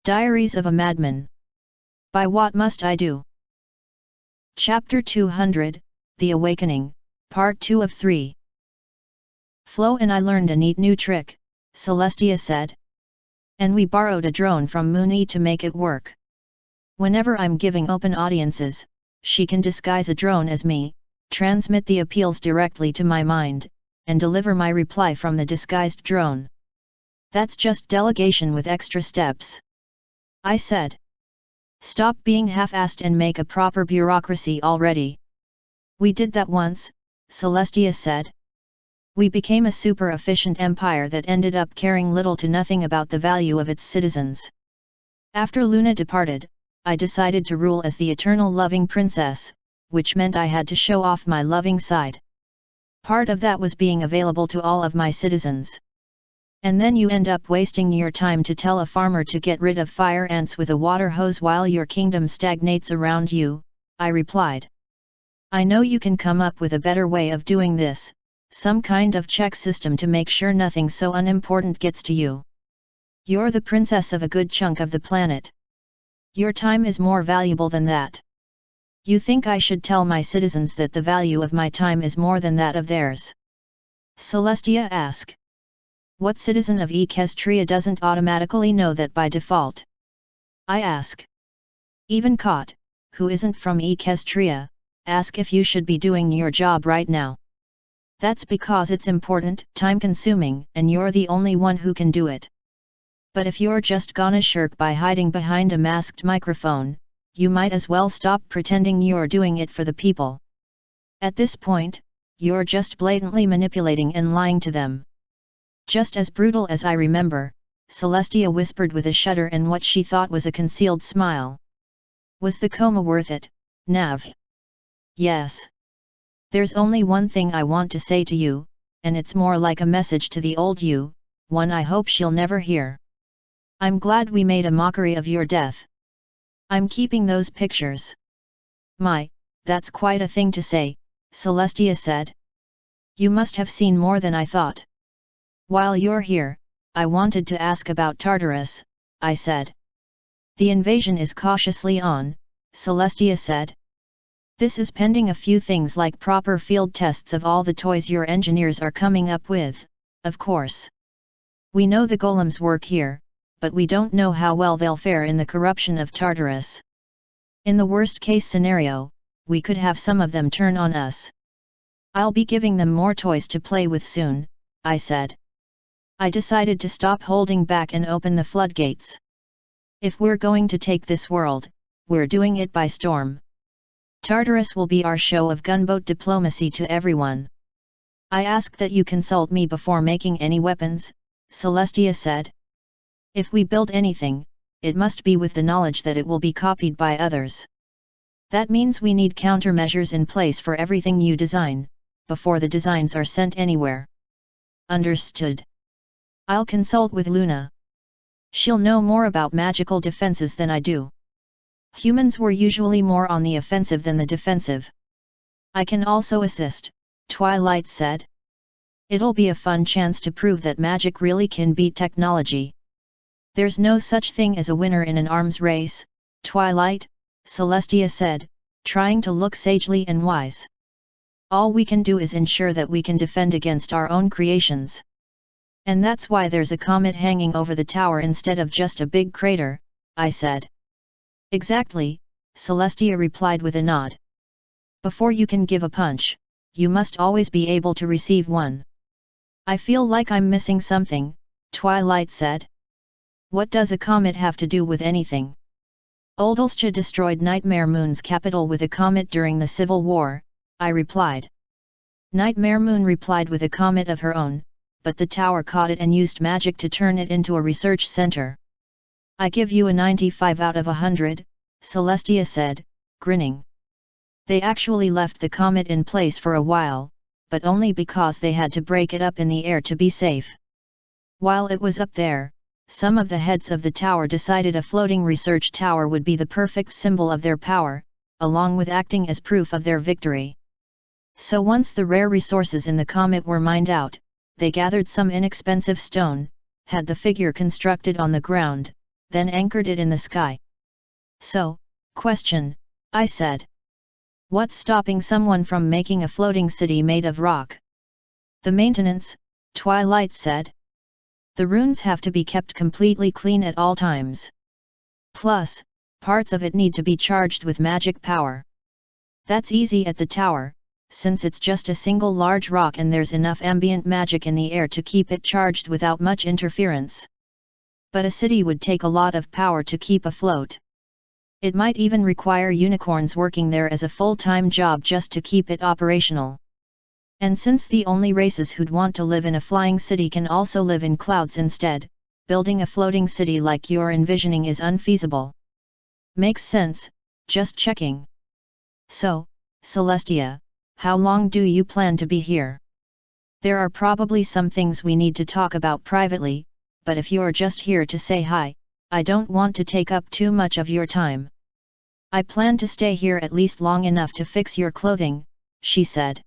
Diaries of a Madman. By What Must I Do? Chapter 200, The Awakening, Part 2 of 3. Flo and I learned a neat new trick, Celestia said. And we borrowed a drone from Mooney to make it work. Whenever I'm giving open audiences, she can disguise a drone as me, transmit the appeals directly to my mind, and deliver my reply from the disguised drone. That's just delegation with extra steps, I said. Stop being half-assed and make a proper bureaucracy already. We did that once, Celestia said. We became a super efficient empire that ended up caring little to nothing about the value of its citizens. After Luna departed, I decided to rule as the eternal loving princess, which meant I had to show off my loving side. Part of that was being available to all of my citizens. And then you end up wasting your time to tell a farmer to get rid of fire ants with a water hose while your kingdom stagnates around you, I replied. I know you can come up with a better way of doing this, some kind of check system to make sure nothing so unimportant gets to you. You're the princess of a good chunk of the planet. Your time is more valuable than that. You think I should tell my citizens that the value of my time is more than that of theirs? Celestia asked. What citizen of Equestria doesn't automatically know that by default? I ask. Even Cot, who isn't from Equestria, ask if you should be doing your job right now. That's because it's important, time-consuming, and you're the only one who can do it. But if you're just gonna shirk by hiding behind a masked microphone, you might as well stop pretending you're doing it for the people. At this point, you're just blatantly manipulating and lying to them. Just as brutal as I remember, Celestia whispered with a shudder and what she thought was a concealed smile. Was the coma worth it, Nav? Yes. There's only one thing I want to say to you, and it's more like a message to the old you, one I hope she'll never hear. I'm glad we made a mockery of your death. I'm keeping those pictures. My, that's quite a thing to say, Celestia said. You must have seen more than I thought. While you're here, I wanted to ask about Tartarus, I said. The invasion is cautiously on, Celestia said. This is pending a few things like proper field tests of all the toys your engineers are coming up with, of course. We know the golems work here, but we don't know how well they'll fare in the corruption of Tartarus. In the worst-case scenario, we could have some of them turn on us. I'll be giving them more toys to play with soon, I said. I decided to stop holding back and open the floodgates. If we're going to take this world, we're doing it by storm. Tartarus will be our show of gunboat diplomacy to everyone. I ask that you consult me before making any weapons, Celestia said. If we build anything, it must be with the knowledge that it will be copied by others. That means we need countermeasures in place for everything you design, before the designs are sent anywhere. Understood. I'll consult with Luna. She'll know more about magical defenses than I do. Humans were usually more on the offensive than the defensive. I can also assist, Twilight said. It'll be a fun chance to prove that magic really can beat technology. There's no such thing as a winner in an arms race, Twilight, Celestia said, trying to look sagely and wise. All we can do is ensure that we can defend against our own creations. And that's why there's a comet hanging over the tower instead of just a big crater, I said. Exactly, Celestia replied with a nod. Before you can give a punch, you must always be able to receive one. I feel like I'm missing something, Twilight said. What does a comet have to do with anything? Oldalscha destroyed Nightmare Moon's capital with a comet during the Civil War, I replied. Nightmare Moon replied with a comet of her own, but the tower caught it and used magic to turn it into a research center. I give you a 95 out of 100, Celestia said, grinning. They actually left the comet in place for a while, but only because they had to break it up in the air to be safe. While it was up there, some of the heads of the tower decided a floating research tower would be the perfect symbol of their power, along with acting as proof of their victory. So once the rare resources in the comet were mined out, they gathered some inexpensive stone, had the figure constructed on the ground, then anchored it in the sky. So, question, I said. What's stopping someone from making a floating city made of rock? The maintenance, Twilight said. The runes have to be kept completely clean at all times. Plus, parts of it need to be charged with magic power. That's easy at the tower, since it's just a single large rock and there's enough ambient magic in the air to keep it charged without much interference. But a city would take a lot of power to keep afloat. It might even require unicorns working there as a full-time job just to keep it operational. And since the only races who'd want to live in a flying city can also live in clouds instead, building a floating city like you're envisioning is unfeasible. Makes sense, just checking. So, Celestia, how long do you plan to be here? There are probably some things we need to talk about privately, but if you're just here to say hi, I don't want to take up too much of your time. I plan to stay here at least long enough to fix your clothing, she said.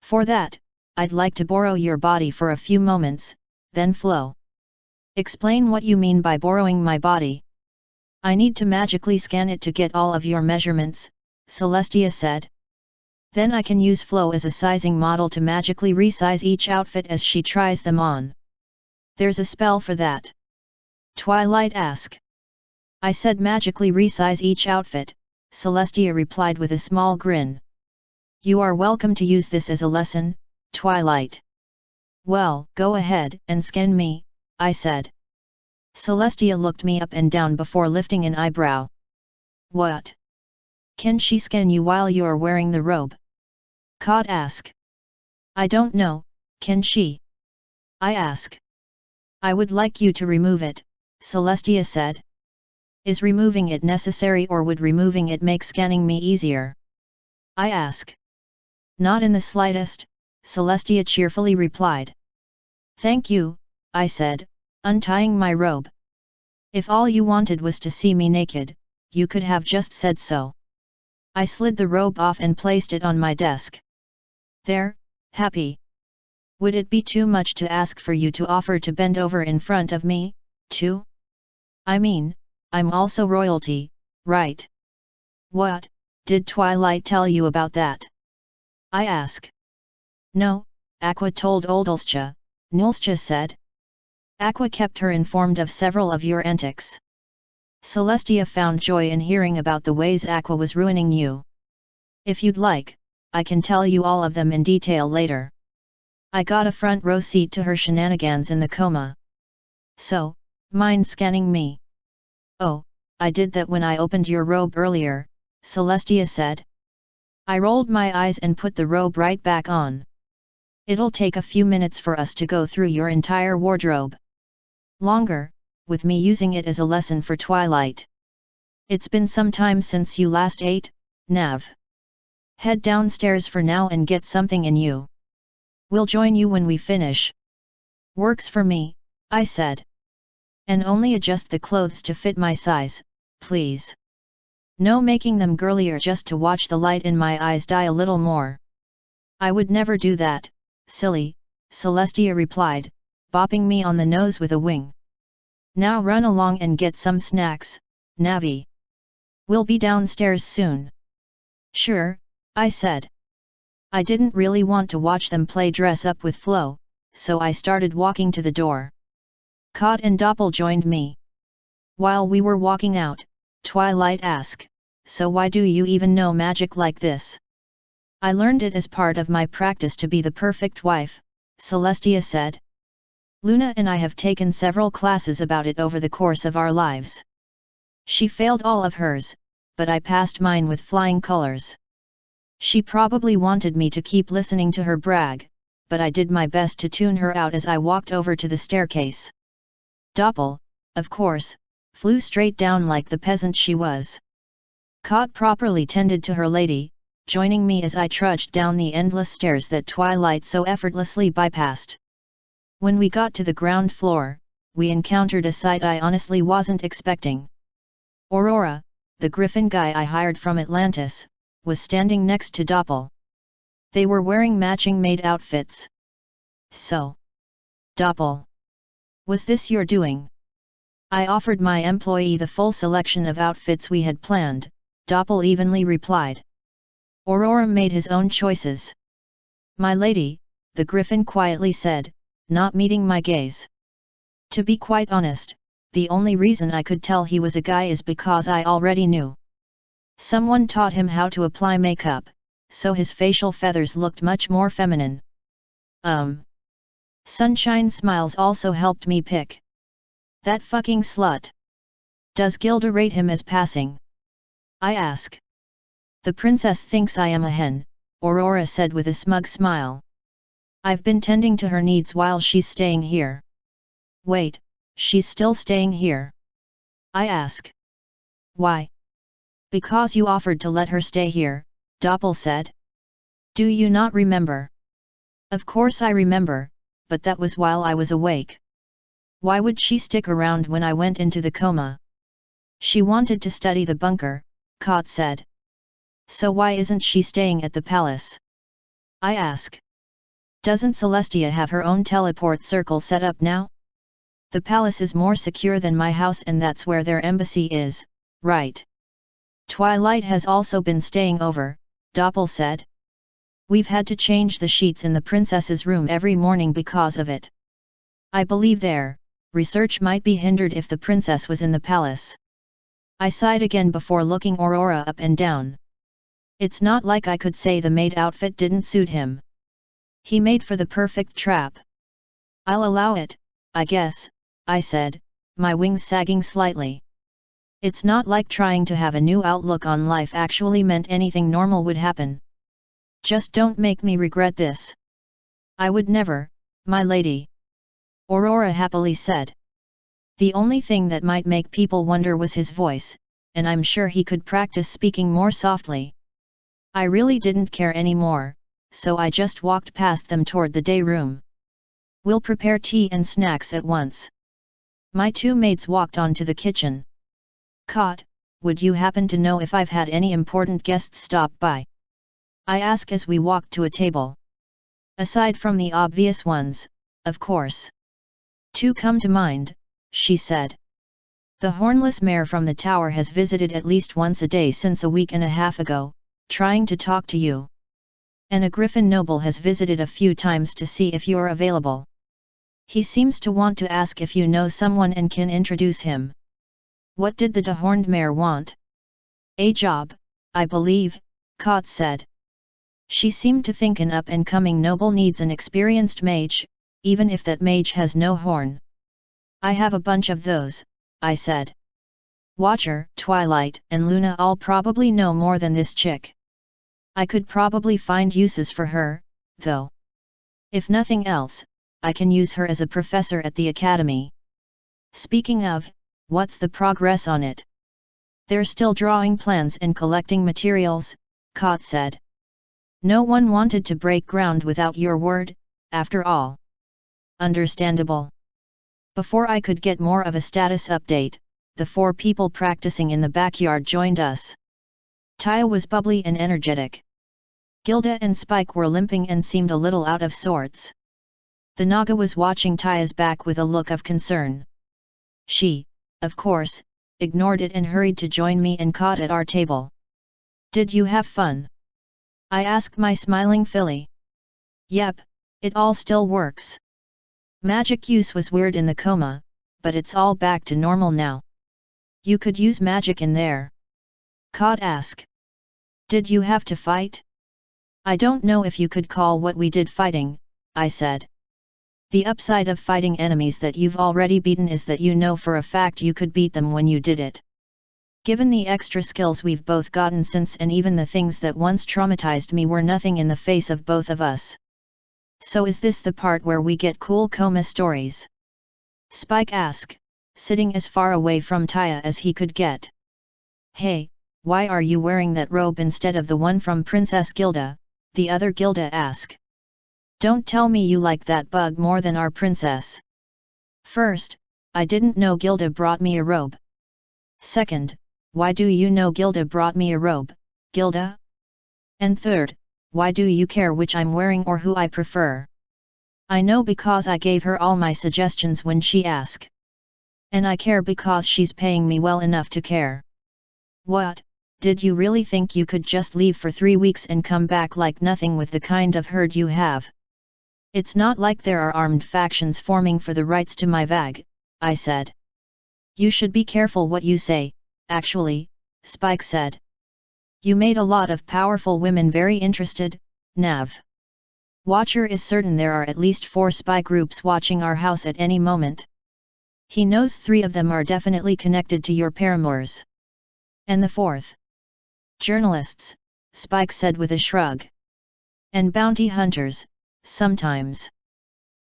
For that, I'd like to borrow your body for a few moments, then flow. Explain what you mean by borrowing my body. I need to magically scan it to get all of your measurements, Celestia said. Then I can use Flow as a sizing model to magically resize each outfit as she tries them on. There's a spell for that? Twilight asked. I said magically resize each outfit, Celestia replied with a small grin. You are welcome to use this as a lesson, Twilight. Well, go ahead and scan me, I said. Celestia looked me up and down before lifting an eyebrow. What? Can she scan you while you're wearing the robe? Cod asked. I don't know, can she? I asked. I would like you to remove it, Celestia said. Is removing it necessary or would removing it make scanning me easier? I asked. Not in the slightest, Celestia cheerfully replied. Thank you, I said, untying my robe. If all you wanted was to see me naked, you could have just said so. I slid the robe off and placed it on my desk. There, happy. Would it be too much to ask for you to offer to bend over in front of me, too? I mean, I'm also royalty, right? What, did Twilight tell you about that? I asked. No, Aqua told Oldalscha, Nulscha said. Aqua kept her informed of several of your antics. Celestia found joy in hearing about the ways Aqua was ruining you. If you'd like, I can tell you all of them in detail later. I got a front row seat to her shenanigans in the coma. So, mind scanning me? Oh, I did that when I opened your robe earlier, Celestia said. I rolled my eyes and put the robe right back on. It'll take a few minutes for us to go through your entire wardrobe. Longer, with me using it as a lesson for Twilight. It's been some time since you last ate, Nav. Head downstairs for now and get something in you. We'll join you when we finish. Works for me, I said. And only adjust the clothes to fit my size, please. No making them girlier just to watch the light in my eyes die a little more. I would never do that, silly, Celestia replied, bopping me on the nose with a wing. Now run along and get some snacks, Navi. We'll be downstairs soon. Sure, I said. I didn't really want to watch them play dress up with Flo, so I started walking to the door. Cod and Doppel joined me. While we were walking out, Twilight asked, so why do you even know magic like this? I learned it as part of my practice to be the perfect wife, Celestia said. Luna and I have taken several classes about it over the course of our lives. She failed all of hers, but I passed mine with flying colors. She probably wanted me to keep listening to her brag, but I did my best to tune her out as I walked over to the staircase. Doppel, of course, flew straight down like the peasant she was. Cod properly tended to her lady, joining me as I trudged down the endless stairs that Twilight so effortlessly bypassed. When we got to the ground floor, we encountered a sight I honestly wasn't expecting. Aurora, the griffin guy I hired from Atlantis, was standing next to Doppel. They were wearing matching maid outfits. So, Doppel, was this your doing? I offered my employee the full selection of outfits we had planned, Doppel evenly replied. Aurora made his own choices. My lady, the Griffin quietly said, not meeting my gaze. To be quite honest, the only reason I could tell he was a guy is because I already knew. Someone taught him how to apply makeup, so his facial feathers looked much more feminine. Sunshine smiles also helped me pick. That fucking slut. Does Gilda rate him as passing? I ask. The princess thinks I am a hen, Aurora said with a smug smile. I've been tending to her needs while she's staying here. Wait, she's still staying here? I ask. Why? Because you offered to let her stay here, Doppel said. Do you not remember? Of course I remember, but that was while I was awake. Why would she stick around when I went into the coma? She wanted to study the bunker, Kot said. So why isn't she staying at the palace? I ask. Doesn't Celestia have her own teleport circle set up now? The palace is more secure than my house and that's where their embassy is, right? Twilight has also been staying over, Doppel said. We've had to change the sheets in the princess's room every morning because of it. I believe their research might be hindered if the princess was in the palace. I sighed again before looking Aurora up and down. It's not like I could say the maid outfit didn't suit him. He made for the perfect trap. I'll allow it, I guess, I said, my wings sagging slightly. It's not like trying to have a new outlook on life actually meant anything normal would happen. Just don't make me regret this. I would never, my lady. Aurora happily said. The only thing that might make people wonder was his voice, and I'm sure he could practice speaking more softly. I really didn't care anymore, so I just walked past them toward the day room. We'll prepare tea and snacks at once. My two maids walked on to the kitchen. Kot, would you happen to know if I've had any important guests stop by? I ask as we walked to a table. Aside from the obvious ones, of course. Two come to mind, she said. The hornless mare from the tower has visited at least once a day since a week and a half ago, trying to talk to you. And a griffin noble has visited a few times to see if you're available. He seems to want to ask if you know someone and can introduce him. What did the dehorned mare want? A job, I believe, Kot said. She seemed to think an up-and-coming noble needs an experienced mage, even if that mage has no horn. I have a bunch of those, I said. Watcher, Twilight, and Luna all probably know more than this chick. I could probably find uses for her, though. If nothing else, I can use her as a professor at the academy. Speaking of, what's the progress on it? They're still drawing plans and collecting materials, Kot said. No one wanted to break ground without your word, after all. Understandable. Before I could get more of a status update, the 4 people practicing in the backyard joined us. Taya was bubbly and energetic. Gilda and Spike were limping and seemed a little out of sorts. The Naga was watching Taya's back with a look of concern. She, of course, ignored it and hurried to join me and Kot at our table. Did you have fun? I asked my smiling filly. Yep, it all still works. Magic use was weird in the coma, but it's all back to normal now. You could use magic in there. Kot asked. Did you have to fight? I don't know if you could call what we did fighting, I said. The upside of fighting enemies that you've already beaten is that you know for a fact you could beat them when you did it. Given the extra skills we've both gotten since, and even the things that once traumatized me were nothing in the face of both of us. So is this the part where we get cool coma stories? Spike asked, sitting as far away from Taya as he could get. Hey, why are you wearing that robe instead of the one from Princess Gilda? The other Gilda asked. Don't tell me you like that bug more than our princess. First, I didn't know Gilda brought me a robe. Second, why do you know Gilda brought me a robe, Gilda? And third, why do you care which I'm wearing or who I prefer? I know because I gave her all my suggestions when she asked. And I care because she's paying me well enough to care. What, did you really think you could just leave for 3 weeks and come back like nothing with the kind of herd you have? It's not like there are armed factions forming for the rights to my vag, I said. You should be careful what you say, actually, Spike said. You made a lot of powerful women very interested, Nav. Watcher is certain there are at least 4 spy groups watching our house at any moment. He knows 3 of them are definitely connected to your paramours. And the 4th? Journalists, Spike said with a shrug. And bounty hunters, sometimes.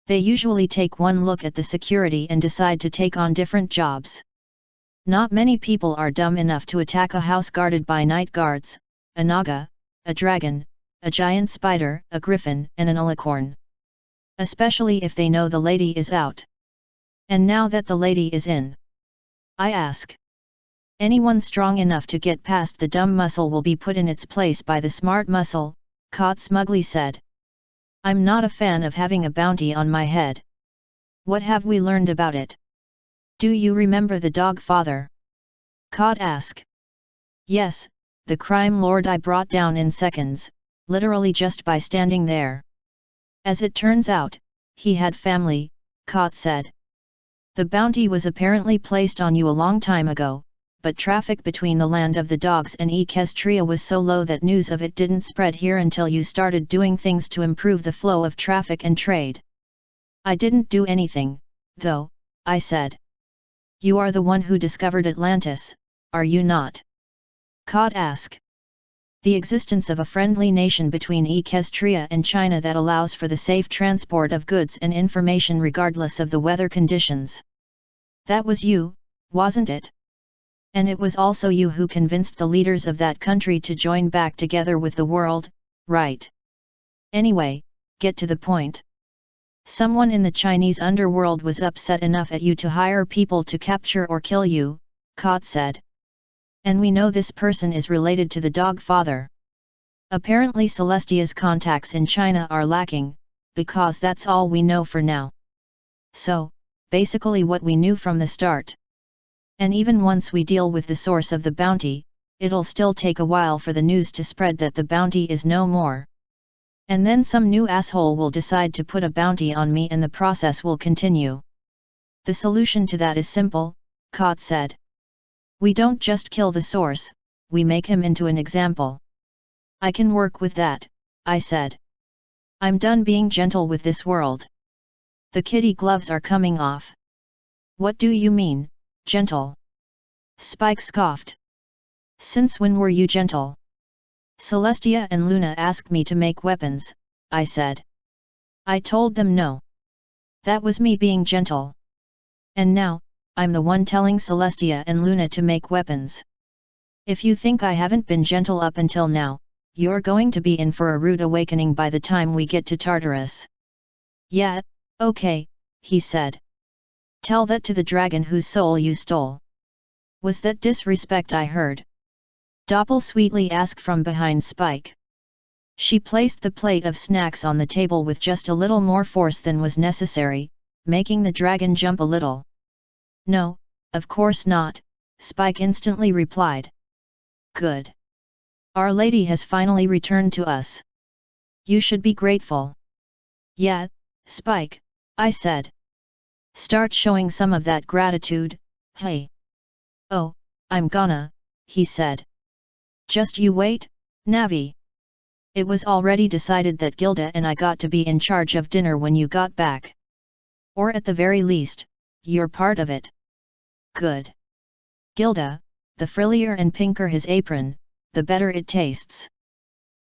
They usually take one look at the security and decide to take on different jobs. Not many people are dumb enough to attack a house guarded by night guards, a naga, a dragon, a giant spider, a griffin, and an alicorn. Especially if they know the lady is out. And now that the lady is in, I ask. Anyone strong enough to get past the dumb muscle will be put in its place by the smart muscle, Kot smugly said. I'm not a fan of having a bounty on my head. What have we learned about it? Do you remember the dog father? Kot asked. Yes, the crime lord I brought down in seconds, literally just by standing there. As it turns out, he had family, Kot said. The bounty was apparently placed on you a long time ago, but traffic between the land of the dogs and Equestria was so low that news of it didn't spread here until you started doing things to improve the flow of traffic and trade. I didn't do anything, though, I said. You are the one who discovered Atlantis, are you not? Kot asked. The existence of a friendly nation between Equestria and China that allows for the safe transport of goods and information regardless of the weather conditions. That was you, wasn't it? And it was also you who convinced the leaders of that country to join back together with the world, right? Anyway, get to the point. Someone in the Chinese underworld was upset enough at you to hire people to capture or kill you, Kot said. And we know this person is related to the dog father. Apparently Celestia's contacts in China are lacking, because that's all we know for now. So, basically what we knew from the start. And even once we deal with the source of the bounty, it'll still take a while for the news to spread that the bounty is no more. And then some new asshole will decide to put a bounty on me and the process will continue. The solution to that is simple, Kot said. We don't just kill the source, we make him into an example. I can work with that, I said. I'm done being gentle with this world. The kitty gloves are coming off. What do you mean, gentle? Spike scoffed. Since when were you gentle? Celestia and Luna asked me to make weapons, I said. I told them no. That was me being gentle. And now, I'm the one telling Celestia and Luna to make weapons. If you think I haven't been gentle up until now, you're going to be in for a rude awakening by the time we get to Tartarus. Yeah, okay, he said. Tell that to the dragon whose soul you stole. Was that disrespect I heard? Doppel sweetly asked from behind Spike. She placed the plate of snacks on the table with just a little more force than was necessary, making the dragon jump a little. No, of course not, Spike instantly replied. Good. Our Lady has finally returned to us. You should be grateful. Yeah, Spike, I said. Start showing some of that gratitude, hey. Oh, I'm gonna, he said. Just you wait, Navi. It was already decided that Gilda and I got to be in charge of dinner when you got back. Or at the very least, you're part of it. Good. Gilda, the frillier and pinker his apron, the better it tastes.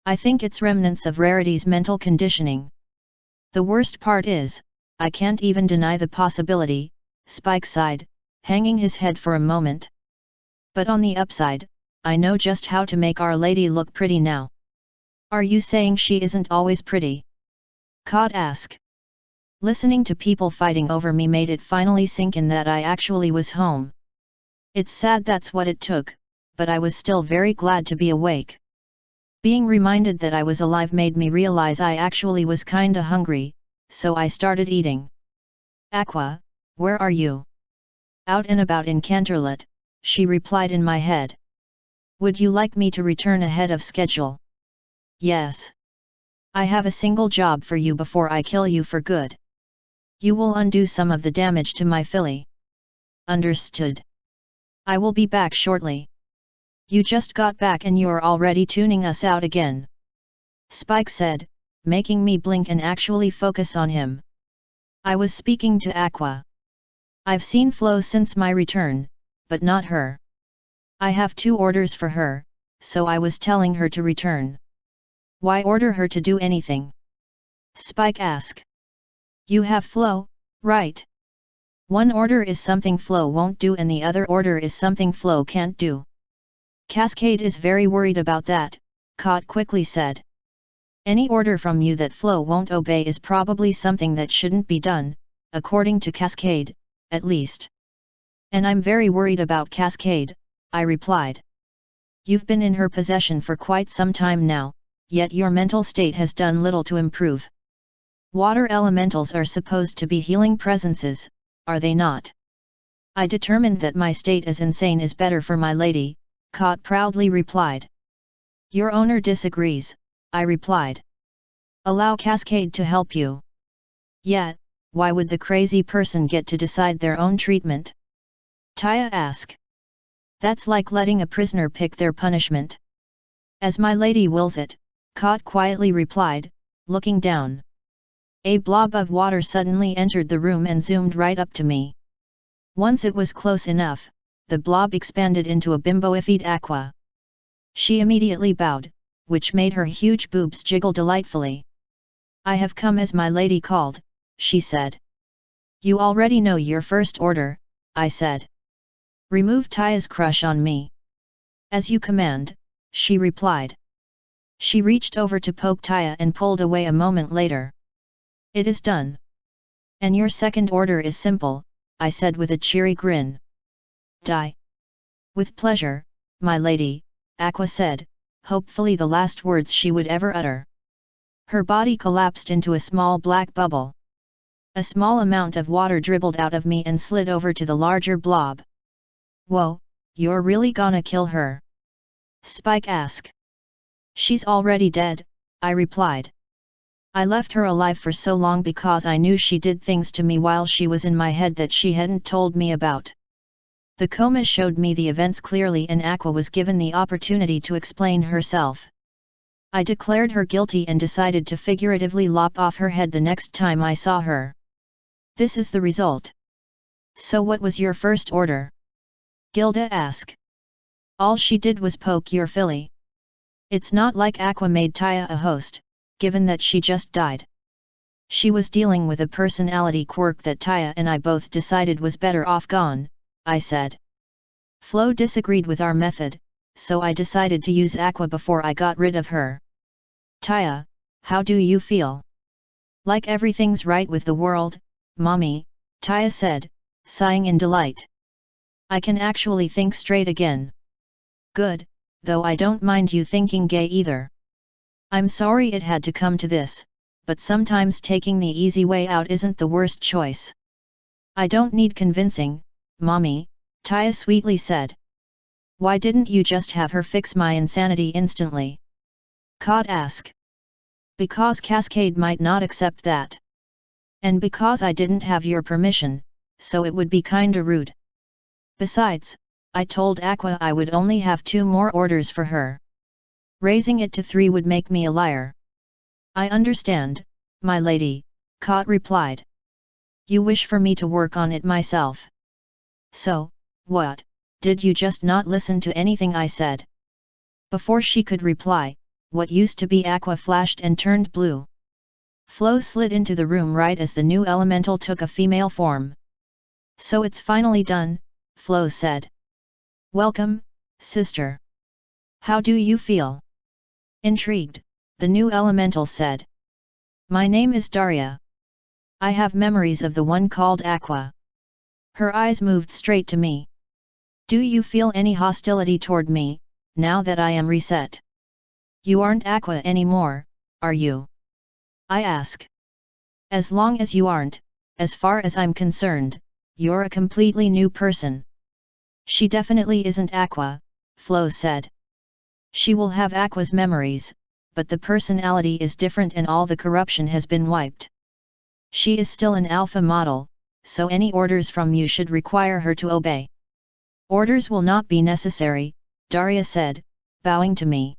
I think it's remnants of Rarity's mental conditioning. The worst part is, I can't even deny the possibility, Spike sighed, hanging his head for a moment. But on the upside, I know just how to make Our Lady look pretty now. Are you saying she isn't always pretty? Kot asked. Listening to people fighting over me made it finally sink in that I actually was home. It's sad that's what it took, but I was still very glad to be awake. Being reminded that I was alive made me realize I actually was kinda hungry, so I started eating. Aqua, where are you? Out and about in Canterlot, she replied in my head. Would you like me to return ahead of schedule? Yes. I have a single job for you before I kill you for good. You will undo some of the damage to my filly. Understood. I will be back shortly. You just got back and you're already tuning us out again. Spike said, making me blink and actually focus on him. I was speaking to Aqua. I've seen Flo since my return, but not her. I have 2 orders for her, so I was telling her to return. Why order her to do anything? Spike asked. You have Flo, right? One order is something Flo won't do and the other order is something Flo can't do. Cascade is very worried about that, Kot quickly said. Any order from you that Flo won't obey is probably something that shouldn't be done, according to Cascade, at least. And I'm very worried about Cascade, I replied. You've been in her possession for quite some time now, yet your mental state has done little to improve. Water elementals are supposed to be healing presences, are they not? I determined that my state as insane is better for my lady, Kot proudly replied. Your owner disagrees, I replied. Allow Cascade to help you. Yet, why would the crazy person get to decide their own treatment? Taya asked. That's like letting a prisoner pick their punishment. As my lady wills it, Kot quietly replied, looking down. A blob of water suddenly entered the room and zoomed right up to me. Once it was close enough, the blob expanded into a bimboified Aqua. She immediately bowed, which made her huge boobs jiggle delightfully. I have come as my lady called, she said. You already know your first order, I said. Remove Taya's crush on me. As you command, she replied. She reached over to poke Taya and pulled away a moment later. It is done. And your second order is simple, I said with a cheery grin. Die. With pleasure, my lady, Aqua said, hopefully the last words she would ever utter. Her body collapsed into a small black bubble. A small amount of water dribbled out of me and slid over to the larger blob. Whoa, you're really gonna kill her? Spike asked. She's already dead, I replied. I left her alive for so long because I knew she did things to me while she was in my head that she hadn't told me about. The coma showed me the events clearly and Aqua was given the opportunity to explain herself. I declared her guilty and decided to figuratively lop off her head the next time I saw her. This is the result. So what was your first order? Gilda asked. All she did was poke your filly. It's not like Aqua made Taya a host, given that she just died. She was dealing with a personality quirk that Taya and I both decided was better off gone, I said. Flo disagreed with our method, so I decided to use Aqua before I got rid of her. Taya, how do you feel? Like everything's right with the world, mommy, Taya said, sighing in delight. I can actually think straight again. Good, though I don't mind you thinking gay either. I'm sorry it had to come to this, but sometimes taking the easy way out isn't the worst choice. I don't need convincing, mommy, Taya sweetly said. Why didn't you just have her fix my insanity instantly? Kot asked. Because Cascade might not accept that. And because I didn't have your permission, so it would be kinda rude. Besides, I told Aqua I would only have 2 more orders for her. Raising it to 3 would make me a liar. I understand, my lady, Kot replied. You wish for me to work on it myself. So, what, did you just not listen to anything I said? Before she could reply, what used to be Aqua flashed and turned blue. Flo slid into the room right as the new elemental took a female form. So it's finally done, Flo said. Welcome, sister. How do you feel? Intrigued, the new elemental said. My name is Daria. I have memories of the one called Aqua. Her eyes moved straight to me. Do you feel any hostility toward me, now that I am reset? You aren't Aqua anymore, are you? I ask. As long as you aren't, as far as I'm concerned, you're a completely new person. She definitely isn't Aqua, Flo said. She will have Aqua's memories, but the personality is different and all the corruption has been wiped. She is still an alpha model, so any orders from you should require her to obey. Orders will not be necessary, Daria said, bowing to me.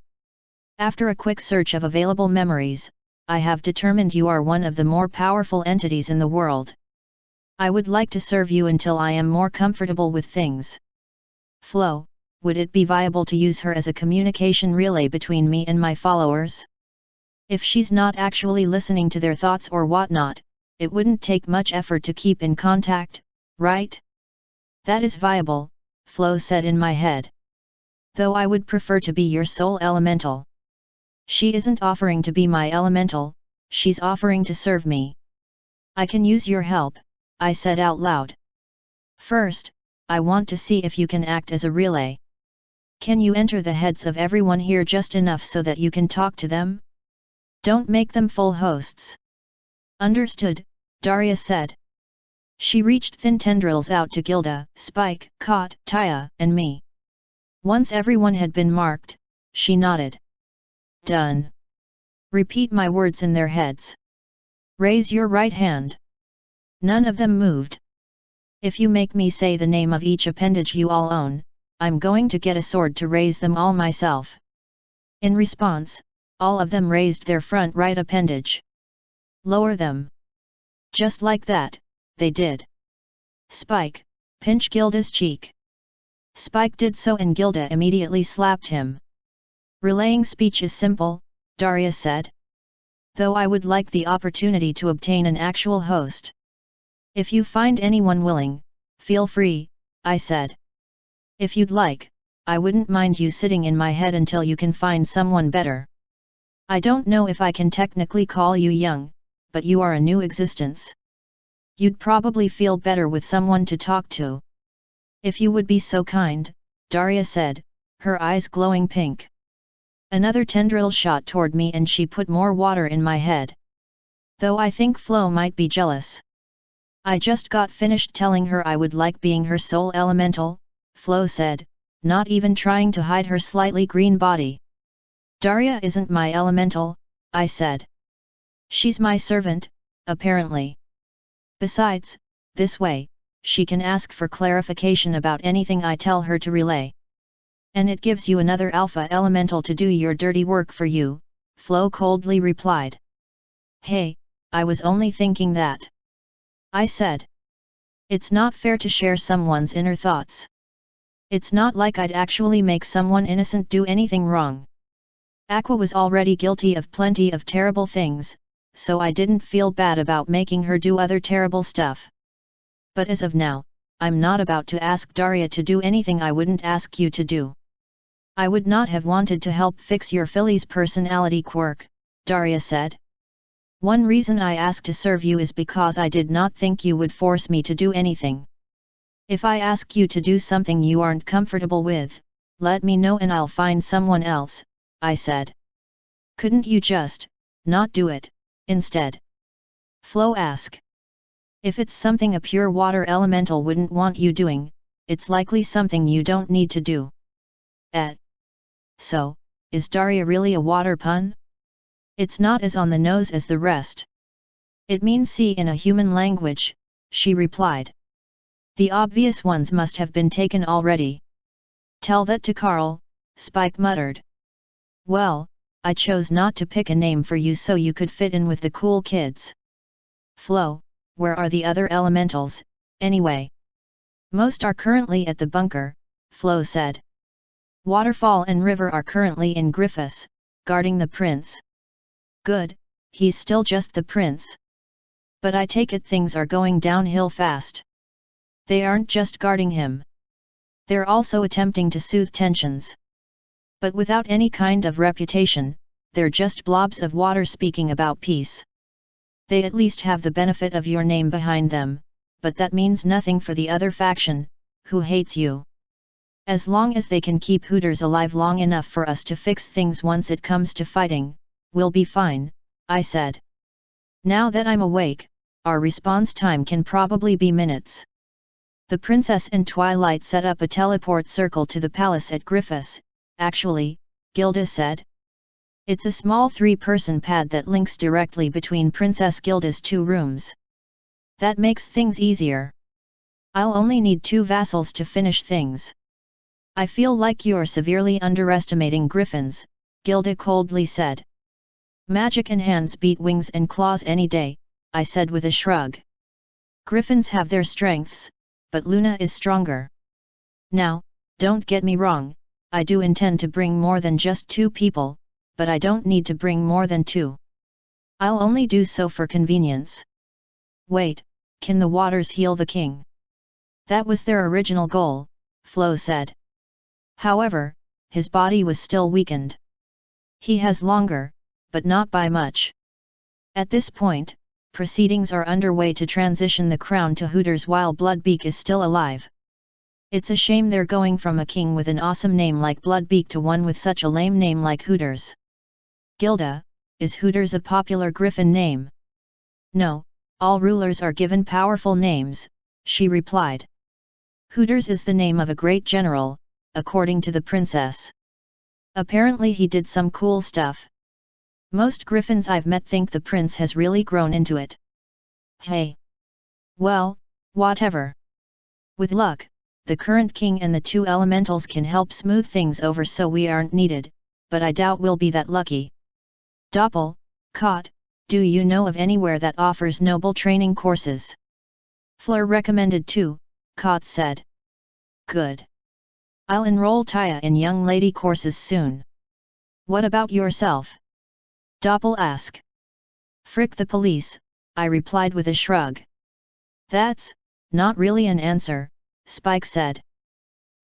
After a quick search of available memories, I have determined you are one of the more powerful entities in the world. I would like to serve you until I am more comfortable with things. Flo, would it be viable to use her as a communication relay between me and my followers? If she's not actually listening to their thoughts or whatnot, it wouldn't take much effort to keep in contact, right? That is viable, Flo said in my head. Though I would prefer to be your soul elemental. She isn't offering to be my elemental, she's offering to serve me. I can use your help, I said out loud. First, I want to see if you can act as a relay. Can you enter the heads of everyone here just enough so that you can talk to them? Don't make them full hosts. Understood, Daria said. She reached thin tendrils out to Gilda, Spike, Kot, Taya, and me. Once everyone had been marked, she nodded. Done. Repeat my words in their heads. Raise your right hand. None of them moved. If you make me say the name of each appendage you all own, I'm going to get a sword to raise them all myself. In response, all of them raised their front right appendage. Lower them. Just like that, they did. Spike, pinch Gilda's cheek. Spike did so and Gilda immediately slapped him. Relaying speech is simple, Daria said. Though I would like the opportunity to obtain an actual host. If you find anyone willing, feel free, I said. If you'd like, I wouldn't mind you sitting in my head until you can find someone better. I don't know if I can technically call you young, but you are a new existence. You'd probably feel better with someone to talk to. If you would be so kind, Daria said, her eyes glowing pink. Another tendril shot toward me and she put more water in my head. Though I think Flo might be jealous. I just got finished telling her I would like being her soul elemental, Flo said, not even trying to hide her slightly green body. Daria isn't my elemental, I said. She's my servant, apparently. Besides, this way, she can ask for clarification about anything I tell her to relay. And it gives you another alpha elemental to do your dirty work for you, Flo coldly replied. Hey, I was only thinking that. I said. It's not fair to share someone's inner thoughts. It's not like I'd actually make someone innocent do anything wrong. Aqua was already guilty of plenty of terrible things, so I didn't feel bad about making her do other terrible stuff. But as of now, I'm not about to ask Daria to do anything I wouldn't ask you to do. I would not have wanted to help fix your filly's personality quirk, Daria said. One reason I asked to serve you is because I did not think you would force me to do anything. If I ask you to do something you aren't comfortable with, let me know and I'll find someone else, I said. Couldn't you just, not do it, instead? Flo asked. If it's something a pure water elemental wouldn't want you doing, it's likely something you don't need to do. So, is Daria really a water pun? It's not as on the nose as the rest. It means sea in a human language, she replied. The obvious ones must have been taken already. Tell that to Carl, Spike muttered. Well, I chose not to pick a name for you so you could fit in with the cool kids. Flo, where are the other elementals, anyway? Most are currently at the bunker, Flo said. Waterfall and River are currently in Griffiths, guarding the prince. Good, he's still just the prince. But I take it things are going downhill fast. They aren't just guarding him. They're also attempting to soothe tensions. But without any kind of reputation, they're just blobs of water speaking about peace. They at least have the benefit of your name behind them, but that means nothing for the other faction, who hates you. As long as they can keep Hooters alive long enough for us to fix things once it comes to fighting, we'll be fine, I said. Now that I'm awake, our response time can probably be minutes. The princess and Twilight set up a teleport circle to the palace at Griffiths. Actually, Gilda said. It's a small 3-person pad that links directly between Princess Gilda's 2 rooms. That makes things easier. I'll only need 2 vassals to finish things. I feel like you're severely underestimating griffins, Gilda coldly said. Magic and hands beat wings and claws any day, I said with a shrug. Griffins have their strengths, but Luna is stronger. Now, don't get me wrong, I do intend to bring more than just 2 people, but I don't need to bring more than 2. I'll only do so for convenience. Wait, can the waters heal the king? That was their original goal, Flo said. However, his body was still weakened. He has longer, but not by much. At this point, proceedings are underway to transition the crown to Hooters while Bloodbeak is still alive. It's a shame they're going from a king with an awesome name like Bloodbeak to one with such a lame name like Hooters. Gilda, is Hooters a popular griffin name? No, all rulers are given powerful names, she replied. Hooters is the name of a great general, according to the princess. Apparently he did some cool stuff. Most griffins I've met think the prince has really grown into it. Hey! Well, whatever. With luck, the current king and the 2 elementals can help smooth things over so we aren't needed, but I doubt we'll be that lucky. Doppel, Cot, do you know of anywhere that offers noble training courses? Fleur recommended 2, Cot said. Good. I'll enroll Taya in young lady courses soon. What about yourself? Doppel asked. Frick the police, I replied with a shrug. That's not really an answer, Spike said.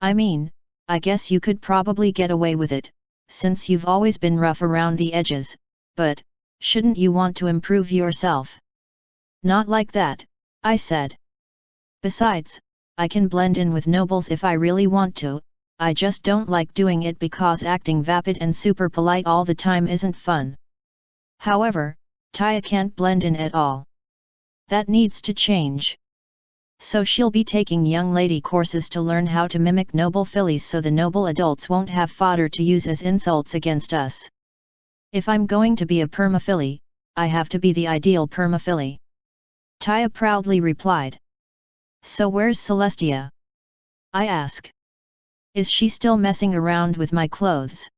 I mean, I guess you could probably get away with it, since you've always been rough around the edges, but shouldn't you want to improve yourself? Not like that, I said. Besides, I can blend in with nobles if I really want to, I just don't like doing it because acting vapid and super polite all the time isn't fun. However, Taya can't blend in at all. That needs to change. So she'll be taking young lady courses to learn how to mimic noble fillies so the noble adults won't have fodder to use as insults against us. If I'm going to be a permafilly, I have to be the ideal permafilly. Taya proudly replied. So where's Celestia? I ask. Is she still messing around with my clothes?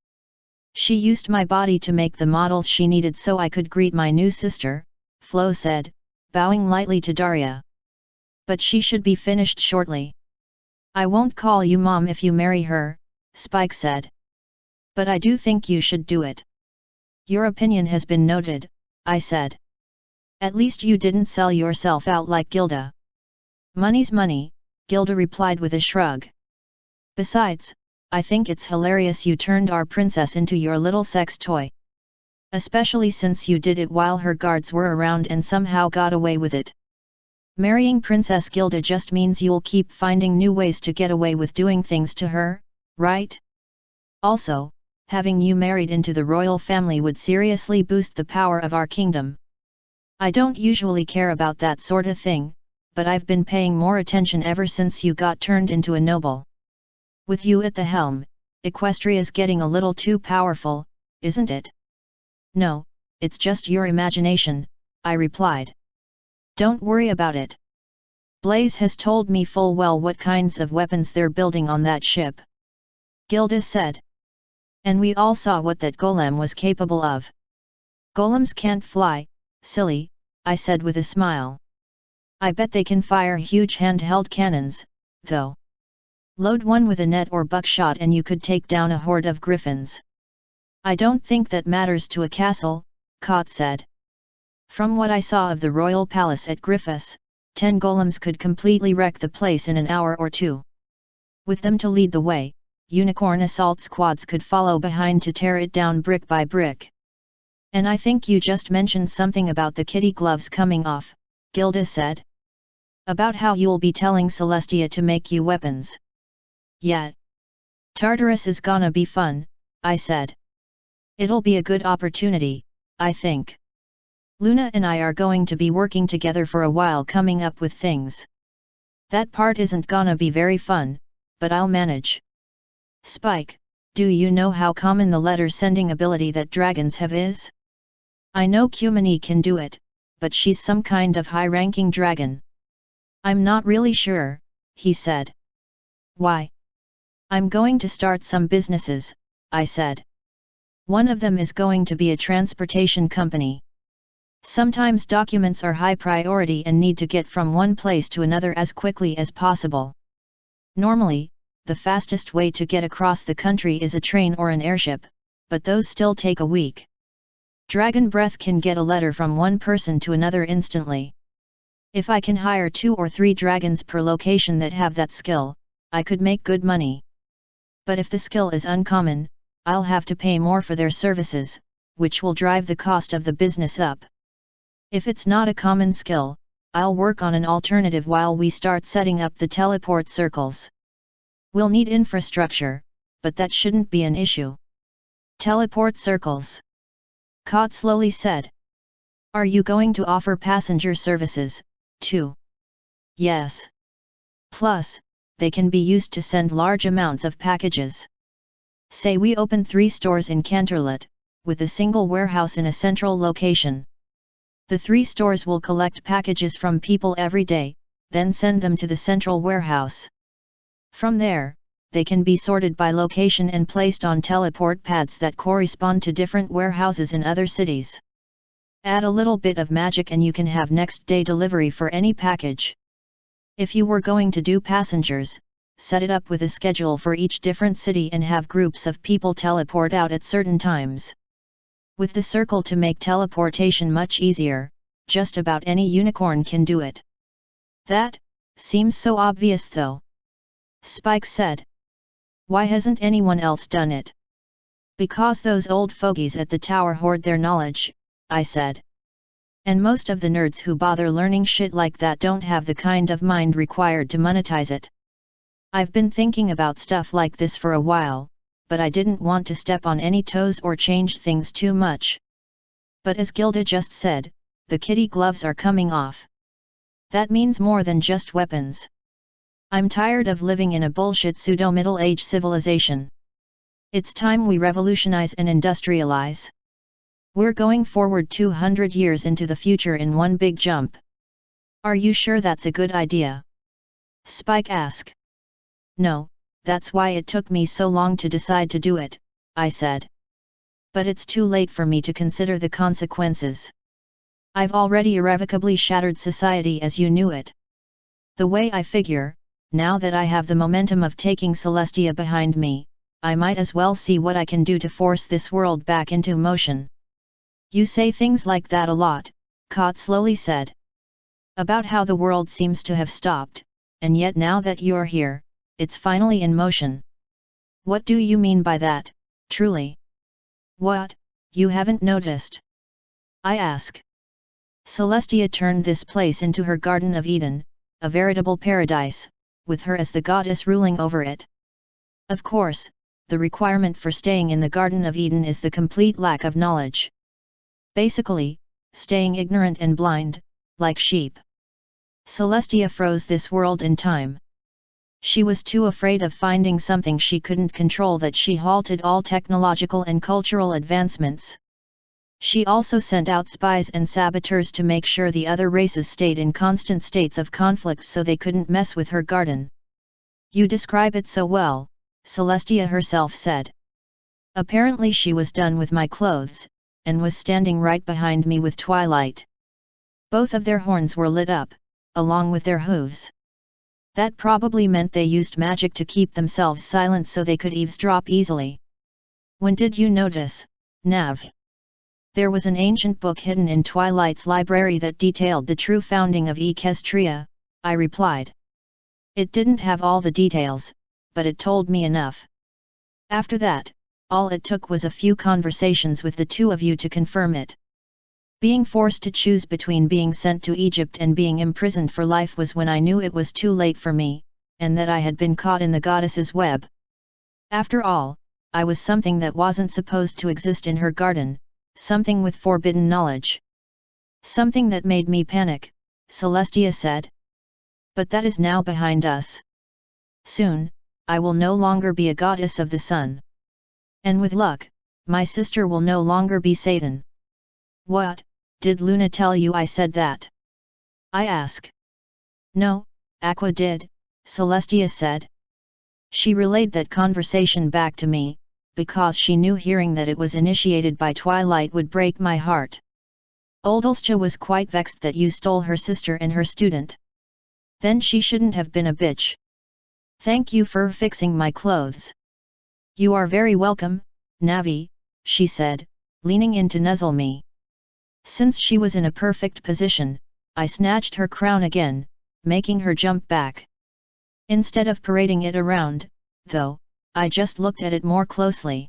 She used my body to make the models she needed so I could greet my new sister, Flo said, bowing lightly to Daria. But she should be finished shortly. I won't call you mom if you marry her, Spike said. But I do think you should do it. Your opinion has been noted, I said. At least you didn't sell yourself out like Gilda. Money's money, Gilda replied with a shrug. Besides, I think it's hilarious you turned our princess into your little sex toy. Especially since you did it while her guards were around and somehow got away with it. Marrying Princess Gilda just means you'll keep finding new ways to get away with doing things to her, right? Also, having you married into the royal family would seriously boost the power of our kingdom. I don't usually care about that sort of thing, but I've been paying more attention ever since you got turned into a noble. With you at the helm, Equestria's getting a little too powerful, isn't it? No, it's just your imagination, I replied. Don't worry about it. Blaze has told me full well what kinds of weapons they're building on that ship. Gilda said. And we all saw what that golem was capable of. Golems can't fly, silly, I said with a smile. I bet they can fire huge handheld cannons, though. Load one with a net or buckshot and you could take down a horde of griffins. I don't think that matters to a castle, Cot said. From what I saw of the royal palace at Griffiths, 10 golems could completely wreck the place in an hour or 2. With them to lead the way, unicorn assault squads could follow behind to tear it down brick by brick. And I think you just mentioned something about the kitty gloves coming off, Gilda said. About how you'll be telling Celestia to make you weapons. Yeah. Tartarus is gonna be fun, I said. It'll be a good opportunity, I think. Luna and I are going to be working together for a while coming up with things. That part isn't gonna be very fun, but I'll manage. Spike, do you know how common the letter-sending ability that dragons have is? I know Kumini can do it, but she's some kind of high-ranking dragon. I'm not really sure, he said. Why? I'm going to start some businesses, I said. One of them is going to be a transportation company. Sometimes documents are high priority and need to get from one place to another as quickly as possible. Normally, the fastest way to get across the country is a train or an airship, but those still take a week. Dragon Breath can get a letter from one person to another instantly. If I can hire 2 or 3 dragons per location that have that skill, I could make good money. But if the skill is uncommon, I'll have to pay more for their services, which will drive the cost of the business up. If it's not a common skill, I'll work on an alternative while we start setting up the teleport circles. We'll need infrastructure, but that shouldn't be an issue. Teleport circles. Kot slowly said. Are you going to offer passenger services, too? Yes. Plus, they can be used to send large amounts of packages. Say we open 3 stores in Canterlot, with a single warehouse in a central location. The 3 stores will collect packages from people every day, then send them to the central warehouse. From there, they can be sorted by location and placed on teleport pads that correspond to different warehouses in other cities. Add a little bit of magic and you can have next day delivery for any package. If you were going to do passengers, set it up with a schedule for each different city and have groups of people teleport out at certain times. With the circle to make teleportation much easier, just about any unicorn can do it. That seems so obvious though. Spike said. Why hasn't anyone else done it? Because those old fogies at the tower hoard their knowledge, I said. And most of the nerds who bother learning shit like that don't have the kind of mind required to monetize it. I've been thinking about stuff like this for a while, but I didn't want to step on any toes or change things too much. But as Gilda just said, the kitty gloves are coming off. That means more than just weapons. I'm tired of living in a bullshit pseudo-Middle Age civilization. It's time we revolutionize and industrialize. We're going forward 200 years into the future in one big jump. Are you sure that's a good idea? Spike asked. No, that's why it took me so long to decide to do it, I said. But it's too late for me to consider the consequences. I've already irrevocably shattered society as you knew it. The way I figure, now that I have the momentum of taking Celestia behind me, I might as well see what I can do to force this world back into motion. You say things like that a lot, Kot slowly said. About how the world seems to have stopped, and yet now that you're here, it's finally in motion. What do you mean by that, truly? What, you haven't noticed? I ask. Celestia turned this place into her Garden of Eden, a veritable paradise, with her as the goddess ruling over it. Of course, the requirement for staying in the Garden of Eden is the complete lack of knowledge. Basically, staying ignorant and blind, like sheep. Celestia froze this world in time. She was too afraid of finding something she couldn't control that she halted all technological and cultural advancements. She also sent out spies and saboteurs to make sure the other races stayed in constant states of conflict so they couldn't mess with her garden. You describe it so well, Celestia herself said. Apparently she was done with my clothes, and was standing right behind me with Twilight. Both of their horns were lit up, along with their hooves. That probably meant they used magic to keep themselves silent so they could eavesdrop easily. When did you notice, Nav? There was an ancient book hidden in Twilight's library that detailed the true founding of Equestria, I replied. It didn't have all the details, but it told me enough. After that, all it took was a few conversations with the two of you to confirm it. Being forced to choose between being sent to Egypt and being imprisoned for life was when I knew it was too late for me, and that I had been caught in the goddess's web. After all, I was something that wasn't supposed to exist in her garden, something with forbidden knowledge. Something that made me panic, Celestia said. But that is now behind us. Soon, I will no longer be a goddess of the sun. And with luck, my sister will no longer be Satan. What, did Luna tell you I said that? I ask. No, Aqua did, Celestia said. She relayed that conversation back to me, because she knew hearing that it was initiated by Twilight would break my heart. Oldalscha was quite vexed that you stole her sister and her student. Then she shouldn't have been a bitch. Thank you for fixing my clothes. You are very welcome, Navi, she said, leaning in to nuzzle me. Since she was in a perfect position, I snatched her crown again, making her jump back. Instead of parading it around, though, I just looked at it more closely.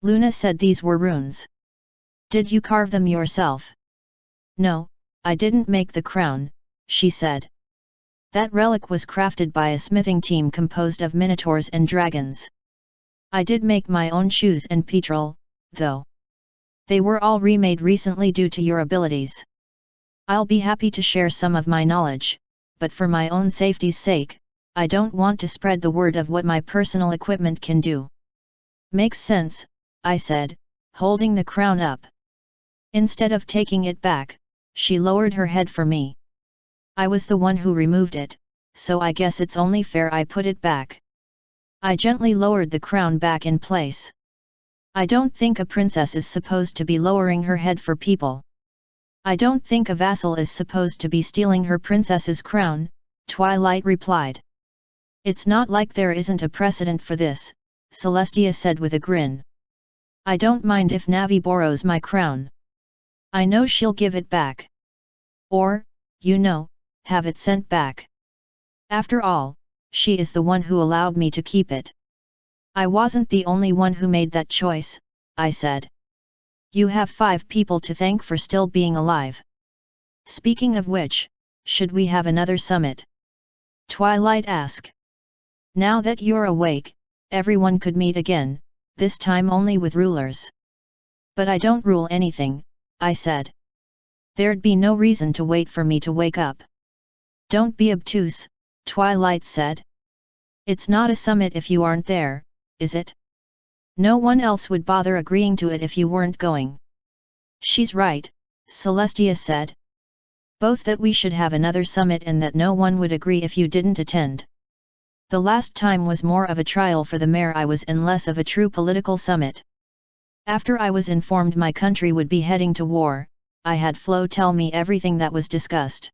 Luna said these were runes. Did you carve them yourself? No, I didn't make the crown, she said. That relic was crafted by a smithing team composed of minotaurs and dragons. I did make my own shoes and petrol, though. They were all remade recently due to your abilities. I'll be happy to share some of my knowledge, but for my own safety's sake, I don't want to spread the word of what my personal equipment can do. Makes sense, I said, holding the crown up. Instead of taking it back, she lowered her head for me. I was the one who removed it, so I guess it's only fair I put it back. I gently lowered the crown back in place. I don't think a princess is supposed to be lowering her head for people. I don't think a vassal is supposed to be stealing her princess's crown, Twilight replied. It's not like there isn't a precedent for this, Celestia said with a grin. I don't mind if Navi borrows my crown. I know she'll give it back. Or, have it sent back. After all, she is the one who allowed me to keep it. I wasn't the only one who made that choice, I said. You have 5 people to thank for still being alive. Speaking of which, should we have another summit? Twilight asked. Now that you're awake, everyone could meet again, this time only with rulers. But I don't rule anything, I said. There'd be no reason to wait for me to wake up. Don't be obtuse, Twilight said. It's not a summit if you aren't there, is it? No one else would bother agreeing to it if you weren't going. She's right, Celestia said. Both that we should have another summit and that no one would agree if you didn't attend. The last time was more of a trial for the mare I was in, less of a true political summit. After I was informed my country would be heading to war, I had Flo tell me everything that was discussed.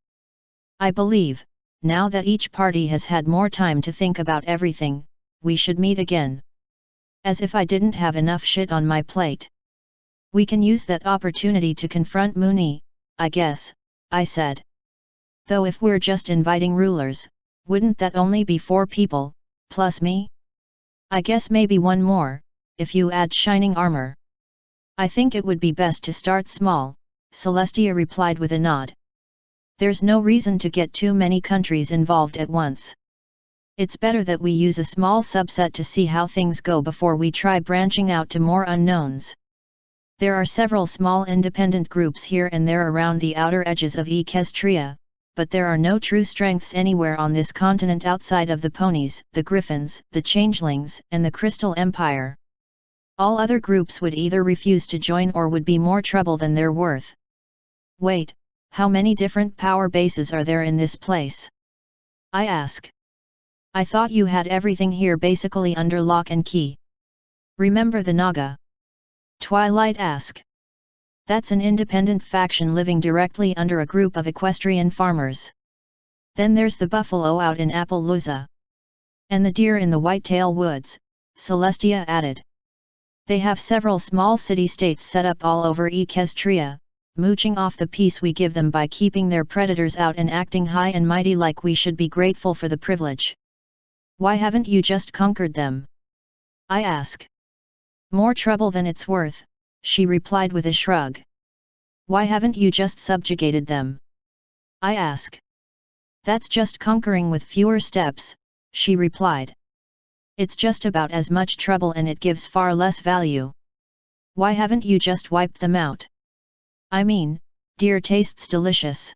I believe, now that each party has had more time to think about everything, we should meet again. As if I didn't have enough shit on my plate. We can use that opportunity to confront Mooney, I guess, I said. Though if we're just inviting rulers, wouldn't that only be 4 people, plus me? I guess maybe one more, if you add shining armor. I think it would be best to start small, Celestia replied with a nod. There's no reason to get too many countries involved at once. It's better that we use a small subset to see how things go before we try branching out to more unknowns. There are several small independent groups here and there around the outer edges of Equestria, but there are no true strengths anywhere on this continent outside of the ponies, the griffins, the changelings, and the Crystal Empire. All other groups would either refuse to join or would be more trouble than they're worth. Wait, how many different power bases are there in this place? I ask. I thought you had everything here basically under lock and key. Remember the Naga? Twilight asked. That's an independent faction living directly under a group of equestrian farmers. Then there's the buffalo out in Appaloosa. And the deer in the Whitetail Woods, Celestia added. They have several small city-states set up all over Equestria, mooching off the peace we give them by keeping their predators out and acting high and mighty like we should be grateful for the privilege. Why haven't you just conquered them? I ask. More trouble than it's worth, she replied with a shrug. Why haven't you just subjugated them? I ask. That's just conquering with fewer steps, she replied. It's just about as much trouble and it gives far less value. Why haven't you just wiped them out? I mean, deer tastes delicious.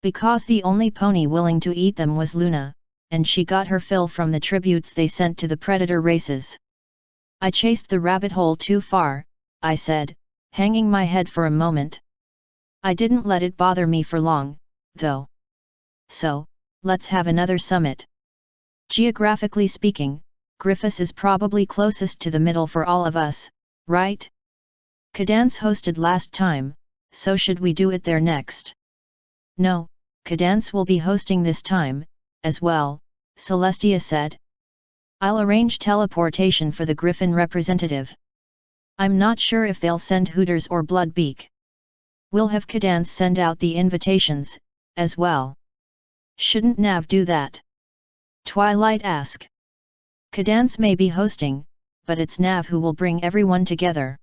Because the only pony willing to eat them was Luna, and she got her fill from the tributes they sent to the predator races. I chased the rabbit hole too far, I said, hanging my head for a moment. I didn't let it bother me for long, though. So, let's have another summit. Geographically speaking, Griffiths is probably closest to the middle for all of us, right? Cadance hosted last time, so should we do it there next? No, Cadance will be hosting this time, as well, Celestia said. I'll arrange teleportation for the Griffin representative. I'm not sure if they'll send Hooters or Bloodbeak. We'll have Cadance send out the invitations, as well. Shouldn't Nav do that? Twilight asked. Cadance may be hosting, but it's Nav who will bring everyone together.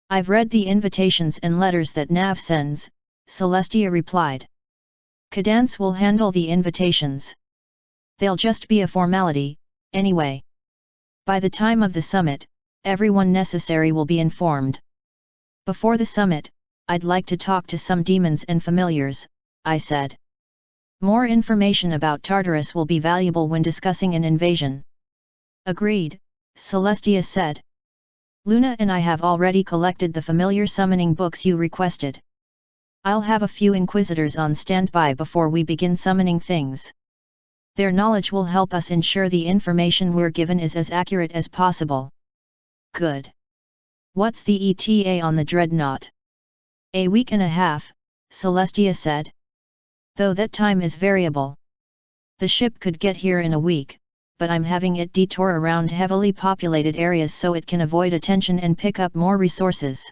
I've read the invitations and letters that Nav sends, Celestia replied. Cadance will handle the invitations. They'll just be a formality, anyway. By the time of the summit, everyone necessary will be informed. Before the summit, I'd like to talk to some demons and familiars, I said. More information about Tartarus will be valuable when discussing an invasion. Agreed, Celestia said. Luna and I have already collected the familiar summoning books you requested. I'll have a few inquisitors on standby before we begin summoning things. Their knowledge will help us ensure the information we're given is as accurate as possible. Good. What's the ETA on the dreadnought? A week and a half, Celestia said. Though that time is variable. The ship could get here in a week, but I'm having it detour around heavily populated areas so it can avoid attention and pick up more resources.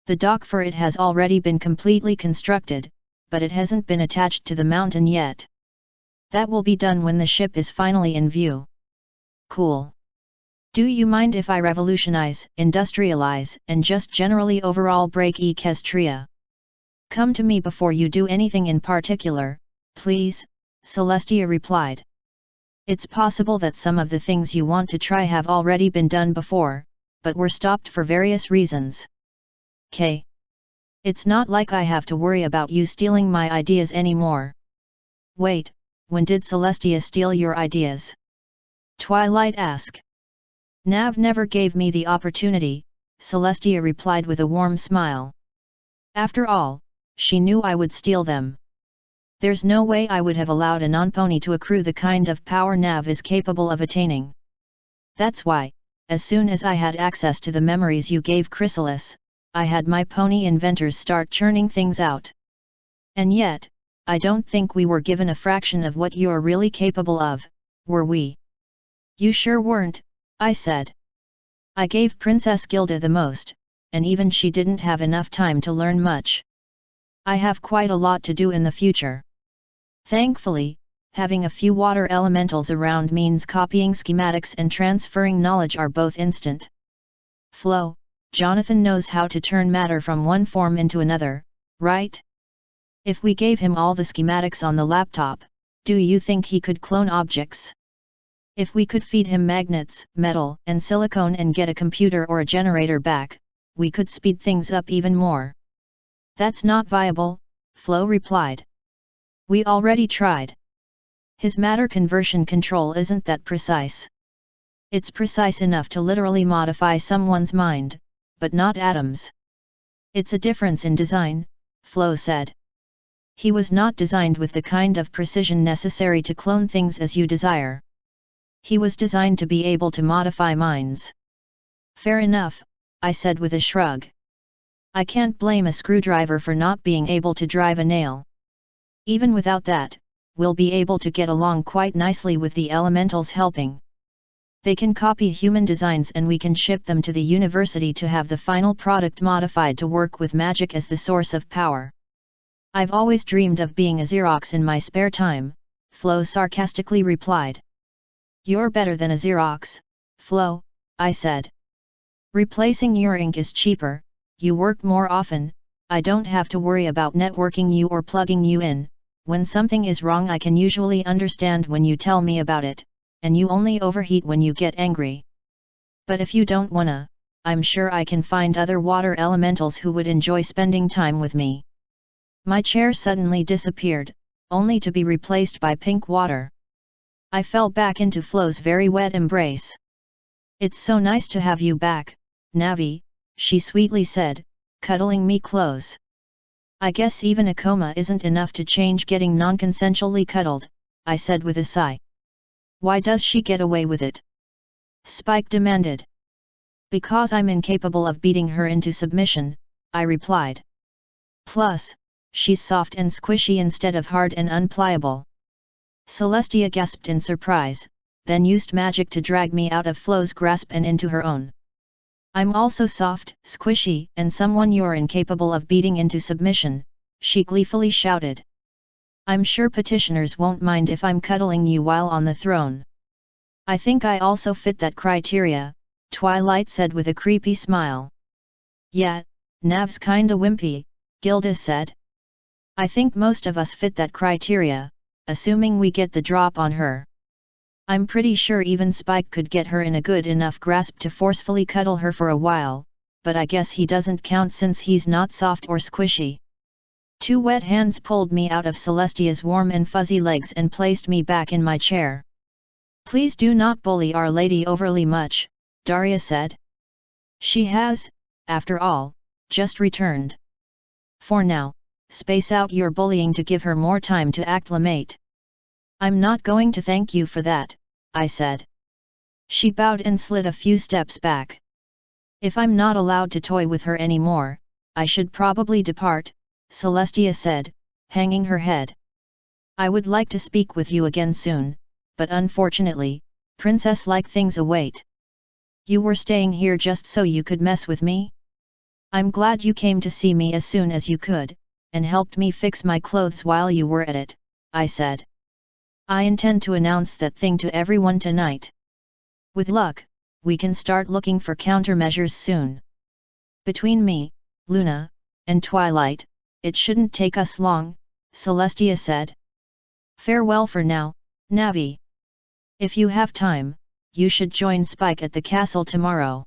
The dock for it has already been completely constructed, but it hasn't been attached to the mountain yet. That will be done when the ship is finally in view. Cool. Do you mind if I revolutionize, industrialize, and just generally overall break Equestria? Come to me before you do anything in particular, please, Celestia replied. It's possible that some of the things you want to try have already been done before, but were stopped for various reasons. K. It's not like I have to worry about you stealing my ideas anymore. Wait, when did Celestia steal your ideas? Twilight asked. Nav never gave me the opportunity, Celestia replied with a warm smile. After all, she knew I would steal them. There's no way I would have allowed a non-pony to accrue the kind of power Nav is capable of attaining. That's why, as soon as I had access to the memories you gave Chrysalis, I had my pony inventors start churning things out. And yet, I don't think we were given a fraction of what you're really capable of, were we? You sure weren't, I said. I gave Princess Gilda the most, and even she didn't have enough time to learn much. I have quite a lot to do in the future. Thankfully, having a few water elementals around means copying schematics and transferring knowledge are both instant. Flow, Jonathan knows how to turn matter from one form into another, right? If we gave him all the schematics on the laptop, do you think he could clone objects? If we could feed him magnets, metal, and silicone and get a computer or a generator back, we could speed things up even more. That's not viable, Flo replied. We already tried. His matter conversion control isn't that precise. It's precise enough to literally modify someone's mind, but not atoms. It's a difference in design, Flo said. He was not designed with the kind of precision necessary to clone things as you desire. He was designed to be able to modify minds. Fair enough, I said with a shrug. I can't blame a screwdriver for not being able to drive a nail. Even without that, we'll be able to get along quite nicely with the elementals helping. They can copy human designs and we can ship them to the university to have the final product modified to work with magic as the source of power. I've always dreamed of being a Xerox in my spare time, Flo sarcastically replied. You're better than a Xerox, Flo, I said. Replacing your ink is cheaper, you work more often, I don't have to worry about networking you or plugging you in. When something is wrong I can usually understand when you tell me about it, and you only overheat when you get angry. But if you don't wanna, I'm sure I can find other water elementals who would enjoy spending time with me. My chair suddenly disappeared, only to be replaced by pink water. I fell back into Flo's very wet embrace. "It's so nice to have you back, Navi," she sweetly said, cuddling me close. "I guess even a coma isn't enough to change getting non-consensually cuddled," I said with a sigh. "Why does she get away with it?" Spike demanded. "Because I'm incapable of beating her into submission," I replied. "Plus, she's soft and squishy instead of hard and unpliable." Celestia gasped in surprise, then used magic to drag me out of Flo's grasp and into her own. "I'm also soft, squishy, and someone you're incapable of beating into submission," she gleefully shouted. "I'm sure petitioners won't mind if I'm cuddling you while on the throne." "I think I also fit that criteria," Twilight said with a creepy smile. "Yeah, Nav's kinda wimpy," Gilda said. "I think most of us fit that criteria, assuming we get the drop on her. I'm pretty sure even Spike could get her in a good enough grasp to forcefully cuddle her for a while, but I guess he doesn't count since he's not soft or squishy." Two wet hands pulled me out of Celestia's warm and fuzzy legs and placed me back in my chair. "Please do not bully Our Lady overly much," Daria said. "She has, after all, just returned. For now, space out your bullying to give her more time to acclimate." "I'm not going to thank you for that," I said. She bowed and slid a few steps back. "If I'm not allowed to toy with her anymore, I should probably depart," Celestia said, hanging her head. "I would like to speak with you again soon, but unfortunately, princess-like things await." "You were staying here just so you could mess with me? I'm glad you came to see me as soon as you could, and helped me fix my clothes while you were at it," I said. "I intend to announce that thing to everyone tonight. With luck, we can start looking for countermeasures soon. Between me, Luna, and Twilight, it shouldn't take us long," Celestia said. "Farewell for now, Navi. If you have time, you should join Spike at the castle tomorrow.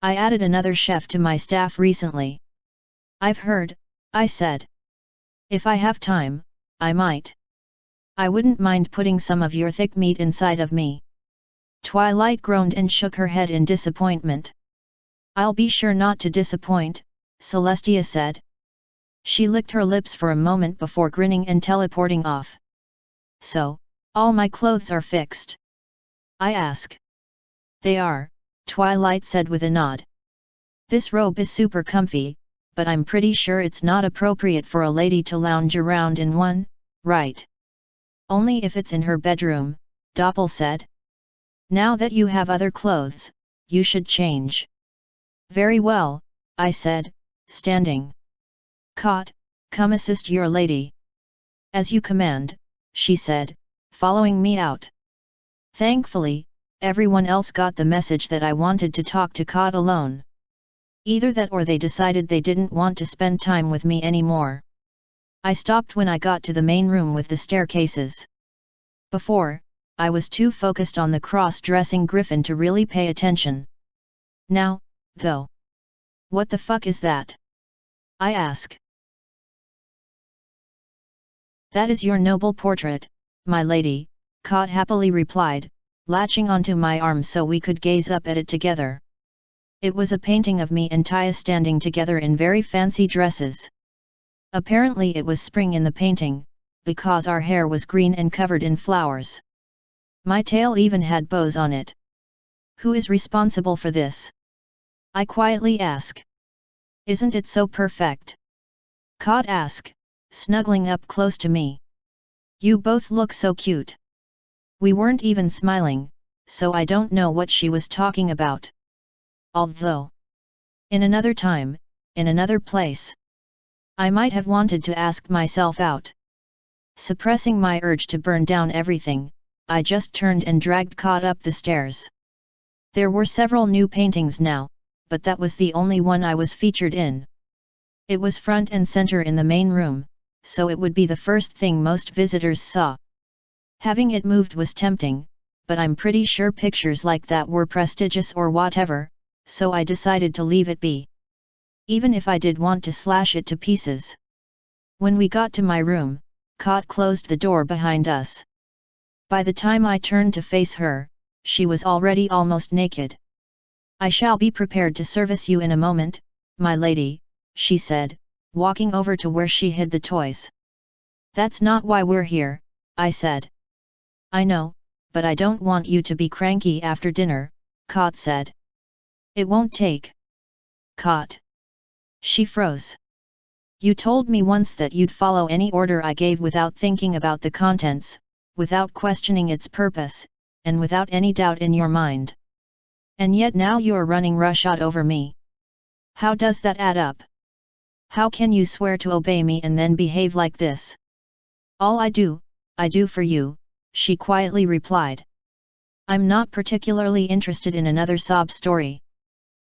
I added another chef to my staff recently." "I've heard," I said. "If I have time, I might. I wouldn't mind putting some of your thick meat inside of me." Twilight groaned and shook her head in disappointment. "I'll be sure not to disappoint," Celestia said. She licked her lips for a moment before grinning and teleporting off. "So, all my clothes are fixed?" I asked. "They are," Twilight said with a nod. "This robe is super comfy, but I'm pretty sure it's not appropriate for a lady to lounge around in one, right?" "Only if it's in her bedroom," Doppel said. "Now that you have other clothes, you should change." "Very well," I said, standing. "Cot, come assist your lady." "As you command," she said, following me out. Thankfully, everyone else got the message that I wanted to talk to Cot alone. Either that or they decided they didn't want to spend time with me anymore. I stopped when I got to the main room with the staircases. Before, I was too focused on the cross-dressing griffin to really pay attention. Now, though. "What the fuck is that?" I ask. "That is your noble portrait, my lady," Cot happily replied, latching onto my arm so we could gaze up at it together. It was a painting of me and Taya standing together in very fancy dresses. Apparently it was spring in the painting, because our hair was green and covered in flowers. My tail even had bows on it. "Who is responsible for this?" I quietly ask. "Isn't it so perfect?" Cot asked, snuggling up close to me. "You both look so cute." We weren't even smiling, so I don't know what she was talking about. Although, in another time, in another place, I might have wanted to ask myself out. Suppressing my urge to burn down everything, I just turned and dragged Cot up the stairs. There were several new paintings now, but that was the only one I was featured in. It was front and center in the main room, so it would be the first thing most visitors saw. Having it moved was tempting, but I'm pretty sure pictures like that were prestigious or whatever, so I decided to leave it be. Even if I did want to slash it to pieces. When we got to my room, Kot closed the door behind us. By the time I turned to face her, she was already almost naked. I shall be prepared to service you in a moment, my lady, she said, walking over to where she hid the toys. That's not why we're here, I said. I know, but I don't want you to be cranky after dinner, Kot said. It won't take. Kot. She froze. You told me once that you'd follow any order I gave without thinking about the contents, without questioning its purpose, and without any doubt in your mind. And yet now you're running roughshod over me. How does that add up? How can you swear to obey me and then behave like this? All I do for you, she quietly replied. I'm not particularly interested in another sob story.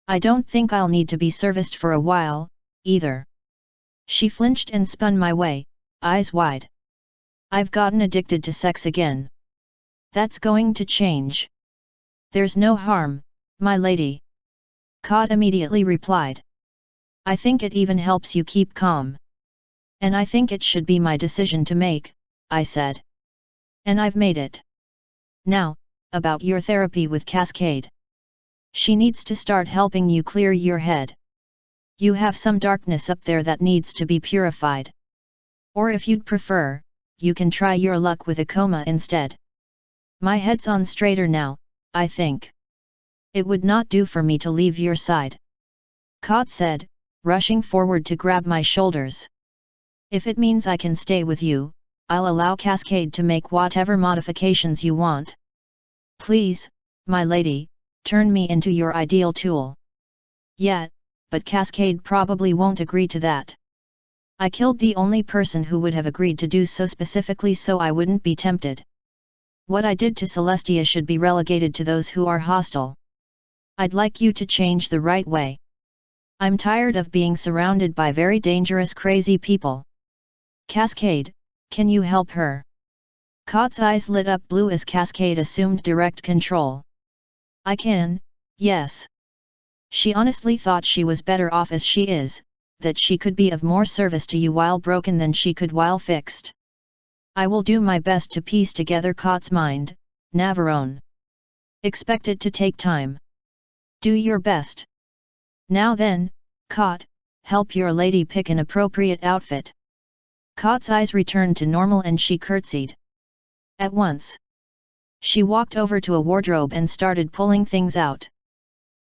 I don't think I'll need to be serviced for a while, either. She flinched and spun my way, eyes wide. I've gotten addicted to sex again. That's going to change. There's no harm, my lady. Kot immediately replied. I think it even helps you keep calm. And I think it should be my decision to make, I said. And I've made it. Now, about your therapy with Cascade. She needs to start helping you clear your head. You have some darkness up there that needs to be purified. Or if you'd prefer, you can try your luck with a coma instead. My head's on straighter now, I think. It would not do for me to leave your side. Kot said, rushing forward to grab my shoulders. If it means I can stay with you, I'll allow Cascade to make whatever modifications you want. Please, my lady, turn me into your ideal tool. Yeah, but Cascade probably won't agree to that. I killed the only person who would have agreed to do so specifically so I wouldn't be tempted. What I did to Celestia should be relegated to those who are hostile. I'd like you to change the right way. I'm tired of being surrounded by very dangerous crazy people. Cascade, can you help her? Kot's eyes lit up blue as Cascade assumed direct control. I can, yes. She honestly thought she was better off as she is, that she could be of more service to you while broken than she could while fixed. I will do my best to piece together Kot's mind, Navarone. Expect it to take time. Do your best. Now then, Kot, help your lady pick an appropriate outfit. Kot's eyes returned to normal and she curtsied. At once. She walked over to a wardrobe and started pulling things out.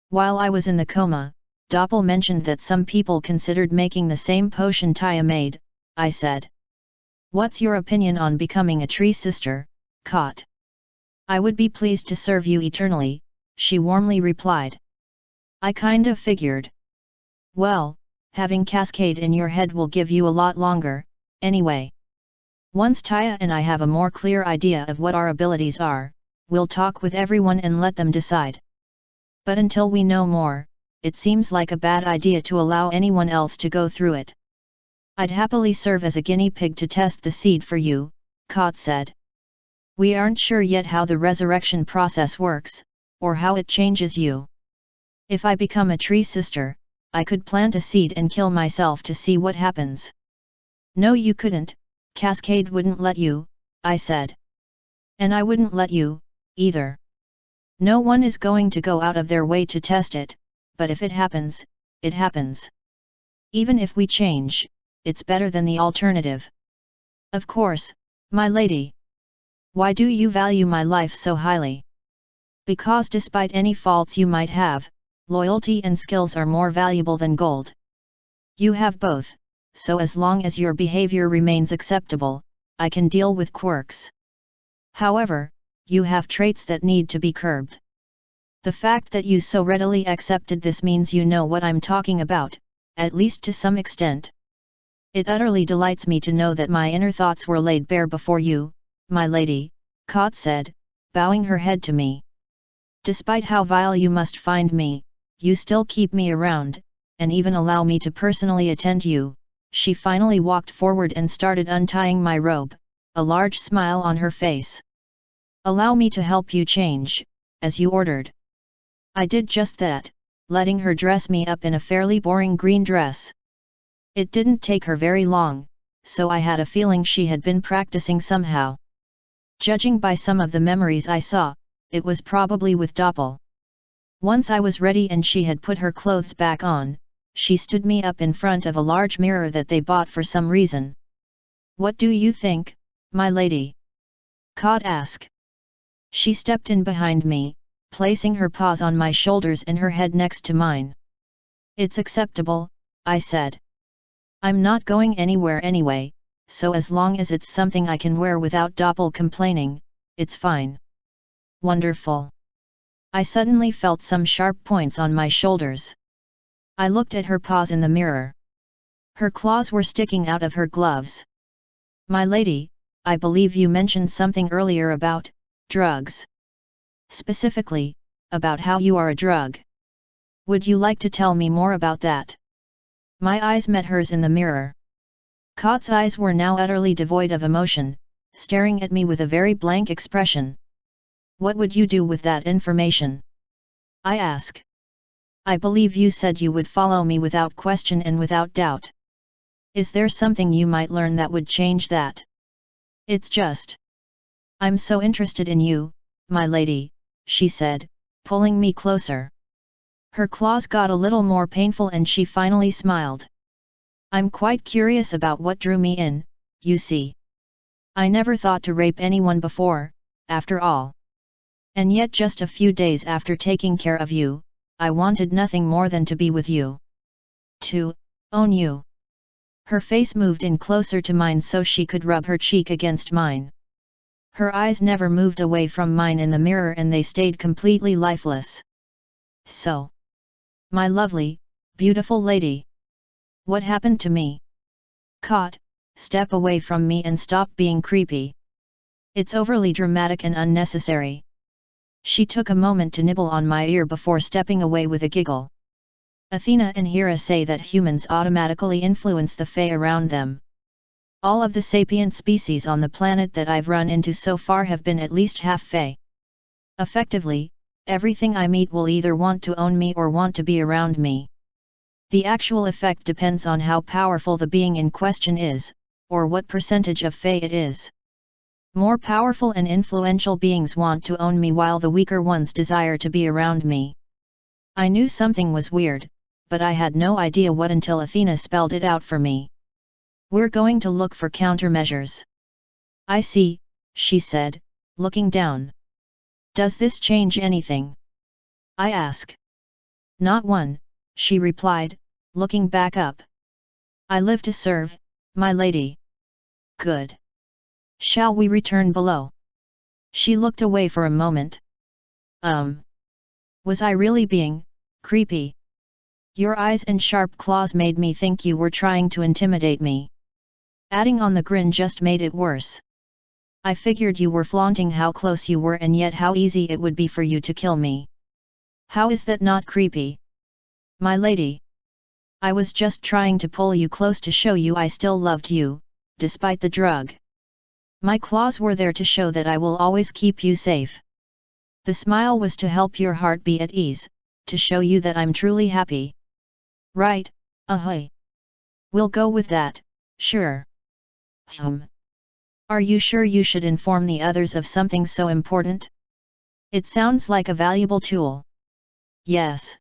While I was in the coma, Doppel mentioned that some people considered making the same potion Taya made, I said. What's your opinion on becoming a tree sister, Kot? I would be pleased to serve you eternally, she warmly replied. I kinda figured. Well, having Cascade in your head will give you a lot longer, anyway. Once Taya and I have a more clear idea of what our abilities are, we'll talk with everyone and let them decide. But until we know more, it seems like a bad idea to allow anyone else to go through it. I'd happily serve as a guinea pig to test the seed for you, Kot said. We aren't sure yet how the resurrection process works, or how it changes you. If I become a tree sister, I could plant a seed and kill myself to see what happens. No, you couldn't, Cascade wouldn't let you, I said. And I wouldn't let you, either. No one is going to go out of their way to test it, but if it happens, it happens. Even if we change, it's better than the alternative. Of course, my lady. Why do you value my life so highly? Because despite any faults you might have, loyalty and skills are more valuable than gold. You have both, so as long as your behavior remains acceptable, I can deal with quirks. However, you have traits that need to be curbed. The fact that you so readily accepted this means you know what I'm talking about, at least to some extent. It utterly delights me to know that my inner thoughts were laid bare before you, my lady, Kot said, bowing her head to me. Despite how vile you must find me, you still keep me around, and even allow me to personally attend you. She finally walked forward and started untying my robe, a large smile on her face. Allow me to help you change, as you ordered. I did just that, letting her dress me up in a fairly boring green dress. It didn't take her very long, so I had a feeling she had been practicing somehow. Judging by some of the memories I saw, it was probably with Doppel. Once I was ready and she had put her clothes back on, she stood me up in front of a large mirror that they bought for some reason. "What do you think, my lady?" Cod asked. She stepped in behind me, placing her paws on my shoulders and her head next to mine. "It's acceptable," I said. "I'm not going anywhere anyway, so as long as it's something I can wear without Doppel complaining, it's fine." "Wonderful." I suddenly felt some sharp points on my shoulders. I looked at her paws in the mirror. Her claws were sticking out of her gloves. "My lady, I believe you mentioned something earlier about drugs. Specifically, about how you are a drug. Would you like to tell me more about that?" My eyes met hers in the mirror. Cod's eyes were now utterly devoid of emotion, staring at me with a very blank expression. "What would you do with that information?" I asked. "I believe you said you would follow me without question and without doubt. Is there something you might learn that would change that?" "It's just. I'm so interested in you, my lady," she said, pulling me closer. Her claws got a little more painful and she finally smiled. "I'm quite curious about what drew me in, you see. I never thought to rape anyone before, after all. And yet just a few days after taking care of you, I wanted nothing more than to be with you. To own you." Her face moved in closer to mine so she could rub her cheek against mine. Her eyes never moved away from mine in the mirror and they stayed completely lifeless. "So, my lovely, beautiful lady. What happened to me?" "Caught, step away from me and stop being creepy. It's overly dramatic and unnecessary." She took a moment to nibble on my ear before stepping away with a giggle. "Athena and Hera say that humans automatically influence the Fae around them. All of the sapient species on the planet that I've run into so far have been at least half Fae. Effectively, everything I meet will either want to own me or want to be around me. The actual effect depends on how powerful the being in question is, or what percentage of Fae it is. More powerful and influential beings want to own me while the weaker ones desire to be around me." I knew something was weird, but I had no idea what until Athena spelled it out for me. "We're going to look for countermeasures." "I see," she said, looking down. "Does this change anything?" I asked. "Not one," she replied, looking back up. "I live to serve, my lady." "Good. Shall we return below?" She looked away for a moment. Was I really being creepy?" "Your eyes and sharp claws made me think you were trying to intimidate me." Adding on the grin just made it worse. "I figured you were flaunting how close you were and yet how easy it would be for you to kill me. How is that not creepy?" "My lady. I was just trying to pull you close to show you I still loved you, despite the drug. My claws were there to show that I will always keep you safe. The smile was to help your heart be at ease, to show you that I'm truly happy." "Right, ahoy. We'll go with that, sure." "Are you sure you should inform the others of something so important? It sounds like a valuable tool." "Yes.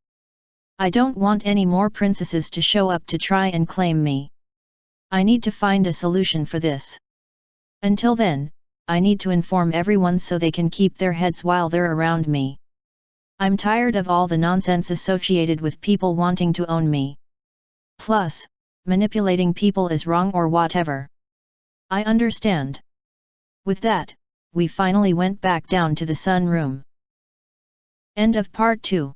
I don't want any more princesses to show up to try and claim me. I need to find a solution for this. Until then, I need to inform everyone so they can keep their heads while they're around me. I'm tired of all the nonsense associated with people wanting to own me. Plus, manipulating people is wrong or whatever." "I understand." With that, we finally went back down to the sun room. End of part 2.